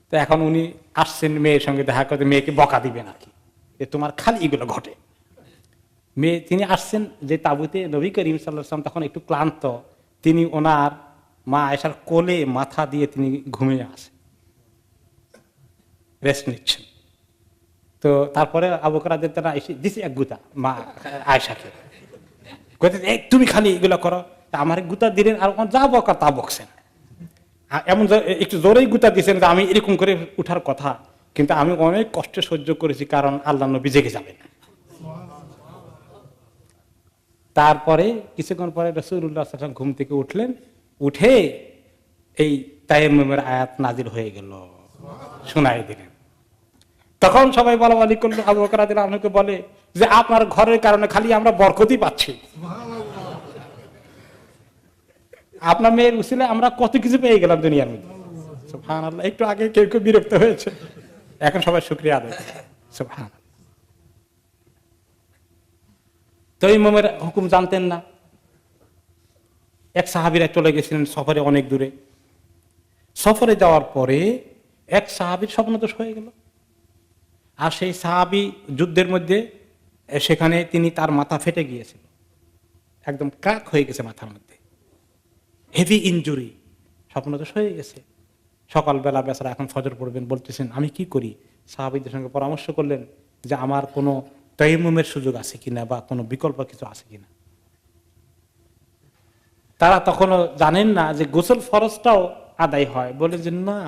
তো এখন উনি আসছেন মেয়ের সঙ্গে দেখা করতে, মেয়েকে বকা দিবে নাকি যে তোমার খালি এগুলো ঘটে। মেয়ে তিনি আসছেন যে তাবুতে, নবী করিম সাল্লাল্লাহু আলাইহি ওয়াসাল্লাম তখন একটু ক্লান্ত, তিনি ওনার মা আয়েশার কোলে মাথা দিয়ে তিনি ঘুমিয়ে আসেন, রেস্ট নিচ্ছেন। তো তারপরে আবু বকর রাদিয়াল্লাহু তাআলা এসে দিছে এক গুতা মা আয়েশাকে, তুমি খালি এগুলো করো। আমার গুতা দিলেন, আর যা বকা তা বকছেন। এমন একটু জোরেই গুতা দিচ্ছেন যে আমি এরকম করে উঠার কথা, কিন্তু আমি অনেক কষ্টে সহ্য করেছি, কারণ আল্লাহ নবী জেগে যাবেন। তারপরে কিছুক্ষণ পরে রাসূলুল্লাহ সাল্লাল্লাহু আলাইহি ওয়াসাল্লাম ঘুম থেকে উঠলেন, উঠে এই তায়াম্মুমের আয়াত নাজিল হয়ে গেল, শোনাই দিলেন। তখন সবাই বলা বলি করলো, আবু বকর রাদিয়াল্লাহু আনহুকে বলে যে আপনার ঘরের কারণে খালি আমরা বরকতই পাচ্ছি, আপনার মেয়ের উসিলায় আমরা কত কিছু পেয়ে গেলাম দুনিয়ার মধ্যে। সুবহানাল্লাহ। একটু আগে কেউ কেউ বিরক্ত হয়েছে, এখন সবাই শুকরিয়া আদায় করে। সুবহানাল্লাহ। তায়াম্মুমের হুকুম জানতেন না। এক সাহাবীরা চলে গেছিলেন সফরে, অনেক দূরে। সফরে যাওয়ার পরে এক সাহাবীর স্বপ্নদোষ হয়ে গেল, আর সেই সাহাবী যুদ্ধের মধ্যে সেখানে তিনি, তার মাথা ফেটে গিয়েছিল, একদম ক্র্যাক হয়ে গেছে মাথার মধ্যে, হেভি ইনজুরি, স্বপ্নদোষ হয়ে গেছে। সকালবেলা বেচারা এখন ফজর পড়বেন, বলতেছেন আমি কি করি? সাহাবীদের সঙ্গে পরামর্শ করলেন যে আমার কোনো তায়াম্মুমের সুযোগ আছে কিনা, বা কোনো বিকল্প কিছু আছে কিনা। তারা তখনও জানেন না যে গোসল ফরজটাও আদায় হয়, বলে যে না,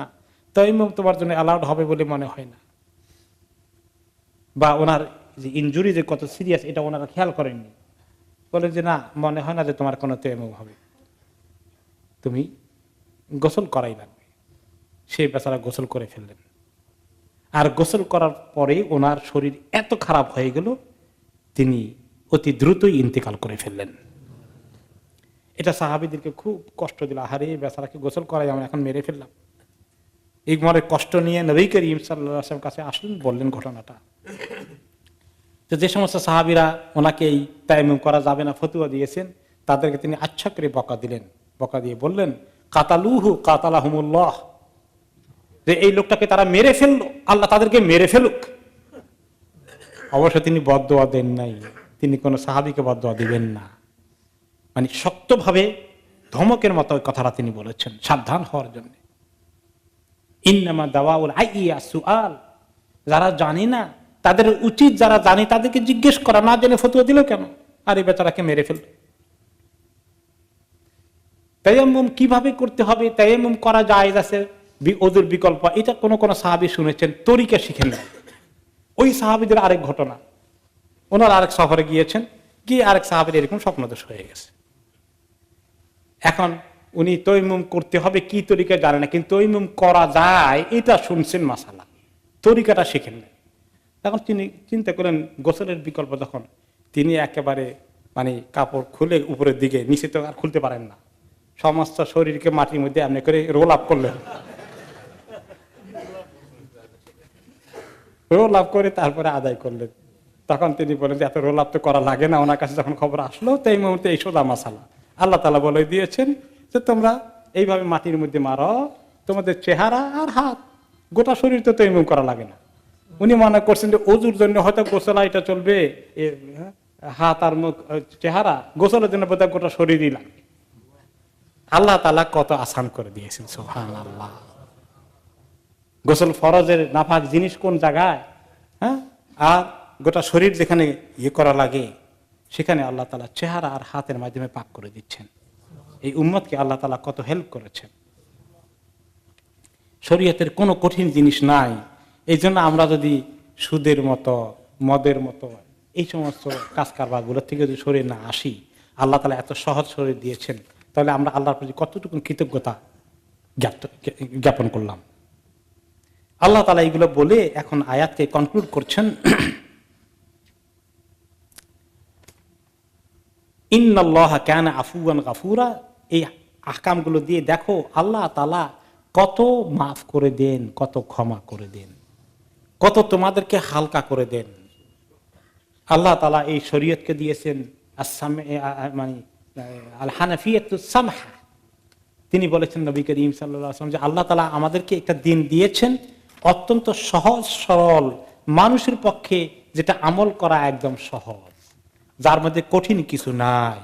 তায়াম্মুম তোমার জন্য অ্যালাউড হবে বলে মনে হয় না, বা ওনার যে ইনজুরি যে কত সিরিয়াস এটা ওনারা খেয়াল করেননি, বলে যে না, মনে হয় না যে তোমার কোনো তায়াম্মুম হবে, তুমি গোসল করাই লাগবে। সেই বেচারা গোসল করে ফেললেন, আর গোসল করার পরে ওনার শরীর এত খারাপ হয়ে গেল, তিনি অতি দ্রুতই ইন্তেকাল করে ফেললেন। এটা সাহাবীদেরকে খুব কষ্ট দিল, আহারে বেচারাকে গোসল করাই আমরা এখন মেরে ফেললাম। এই মনের কষ্ট নিয়ে নবী করিম সাল্লাল্লাহু আলাইহি ওয়াসাল্লাম কাছে আসলেন, বললেন ঘটনাটা। তো যে সমস্ত সাহাবীরা ওনাকে এই তায়াম্মুম করা যাবে না ফতোয়া দিয়েছেন, তাদেরকে তিনি আচ্ছা করে বকা দিলেন। বকা দিয়ে বললেন কাতালুহু কাতালাহুমুল্লাহ, যে এই লোকটাকে তারা মেরে ফেললো, আল্লাহ তাদেরকে মেরে ফেলুক। অবশ্য তিনি বদদোয়া দেন নাই, তিনি কোন সাহাবীকে বদদোয়া দিবেন না, মানে শক্তভাবে ধমকের মতো কথাটা তিনি বলেছেন সাবধান হওয়ার জন্য। ইন্নামা দাওয়াউল আইয়া সুআল, যারা জানে না তাদের উচিত, যারা জানে তাদেরকে জিজ্ঞেস করা, না জেনে ফতোয়া দিল কেন, আর এই বেচারাকে মেরে ফেলল। তায়াম্মুম কিভাবে করতে হবে, তায়াম্মুম করা জায়েজ আছে, ওযুর বিকল্প, এটা কোন কোন সাহাবী শুনেছেন, তরিকা শিখেন না। ওই সাহাবীদের আরেক ঘটনা, ওনার আরেক সফরে গিয়েছেন, গিয়ে আরেক সাহাবীর এরকম স্বপ্নদোষ হয়ে গেছে। এখন উনি তায়াম্মুম করতে হবে কি তরিকা জানে না, কিন্তু তায়াম্মুম করা যায় এটা শুনছেন মাসালা, তরিকাটা শিখেন না। তখন তিনি চিন্তা করেন গোসলের বিকল্প, তখন তিনি একেবারে মানে কাপড় খুলে উপরের দিকে, নিচে তো আর খুলতে পারেন না, সমস্ত শরীরকে মাটির মধ্যে এমনি করে রোল আপ করলেন, রোল আপ করে তারপরে আদায় করলেন। তখন তিনি বলেন যে এত রোল আপ তো করা লাগে না। ওনার কাছে যখন খবর আসলো, তো এই মুহূর্তে এই সোজা মাসালা আল্লাহ তাআলা বলে দিয়েছেন যে তোমরা এইভাবে মাটির মধ্যে মারো, তোমাদের চেহারা আর হাত, গোটা শরীর তো তায়াম্মুম করা লাগে না। উনি মনে করছেন যে ওযুর জন্য হয়তো গোসল এটা চলবে, হাত আর মুখ চেহারা, গোসলের জন্য বোধহয় গোটা শরীরই লাগবে। আল্লাহ তাআলা কত আসান করে দিয়েছেন, সুবহানাল্লাহ। গোসল ফরজের নাপাক জিনিস কোন জায়গায়, হ্যাঁ, আর গোটা শরীর যেখানে ইয়ে করা লাগে, সেখানে আল্লাহ তাআলা চেহারা আর হাতের মাধ্যমে পাক করে দিচ্ছেন। এই উম্মতকে আল্লাহ তাআলা কত হেল্প করেছেন। শরীয়তের কোনো কঠিন জিনিস নাই। এই জন্য আমরা যদি সুদের মতো, মদের মতো এই সমস্ত কাজ কারবারগুলোর থেকে যদি সরে না আসি, আল্লাহ তাআলা এত সহজ শরীর দিয়েছেন, তাহলে আমরা আল্লাহর প্রতি কতটুকু কৃতজ্ঞতা জ্ঞাপন করলাম। আল্লাহ তাআলা এগুলো বলে এখন আয়াতকে কনক্লুড করছেন, ইন্নাল্লাহা কানা আফুওয়ান গাফুরা। এই আহকামগুলো দিয়ে দেখো আল্লাহ তাআলা কত মাফ করে দেন, কত ক্ষমা করে দেন, কত তোমাদেরকে হালকা করে দেন। আল্লাহ তাআলা এই শরীয়তকে দিয়েছেন মানে আল হানাফিয়াতুস সামহা। তিনি বলেছেন নবী করিম সাল্লাল্লাহু আলাইহি ওয়াসাল্লাম যে আল্লাহ তাআলা আমাদেরকে একটা দিন দিয়েছেন অত্যন্ত সহজ সরল, মানুষের পক্ষে যেটা আমল করা একদম সহজ, যার মধ্যে কঠিন কিছু নাই।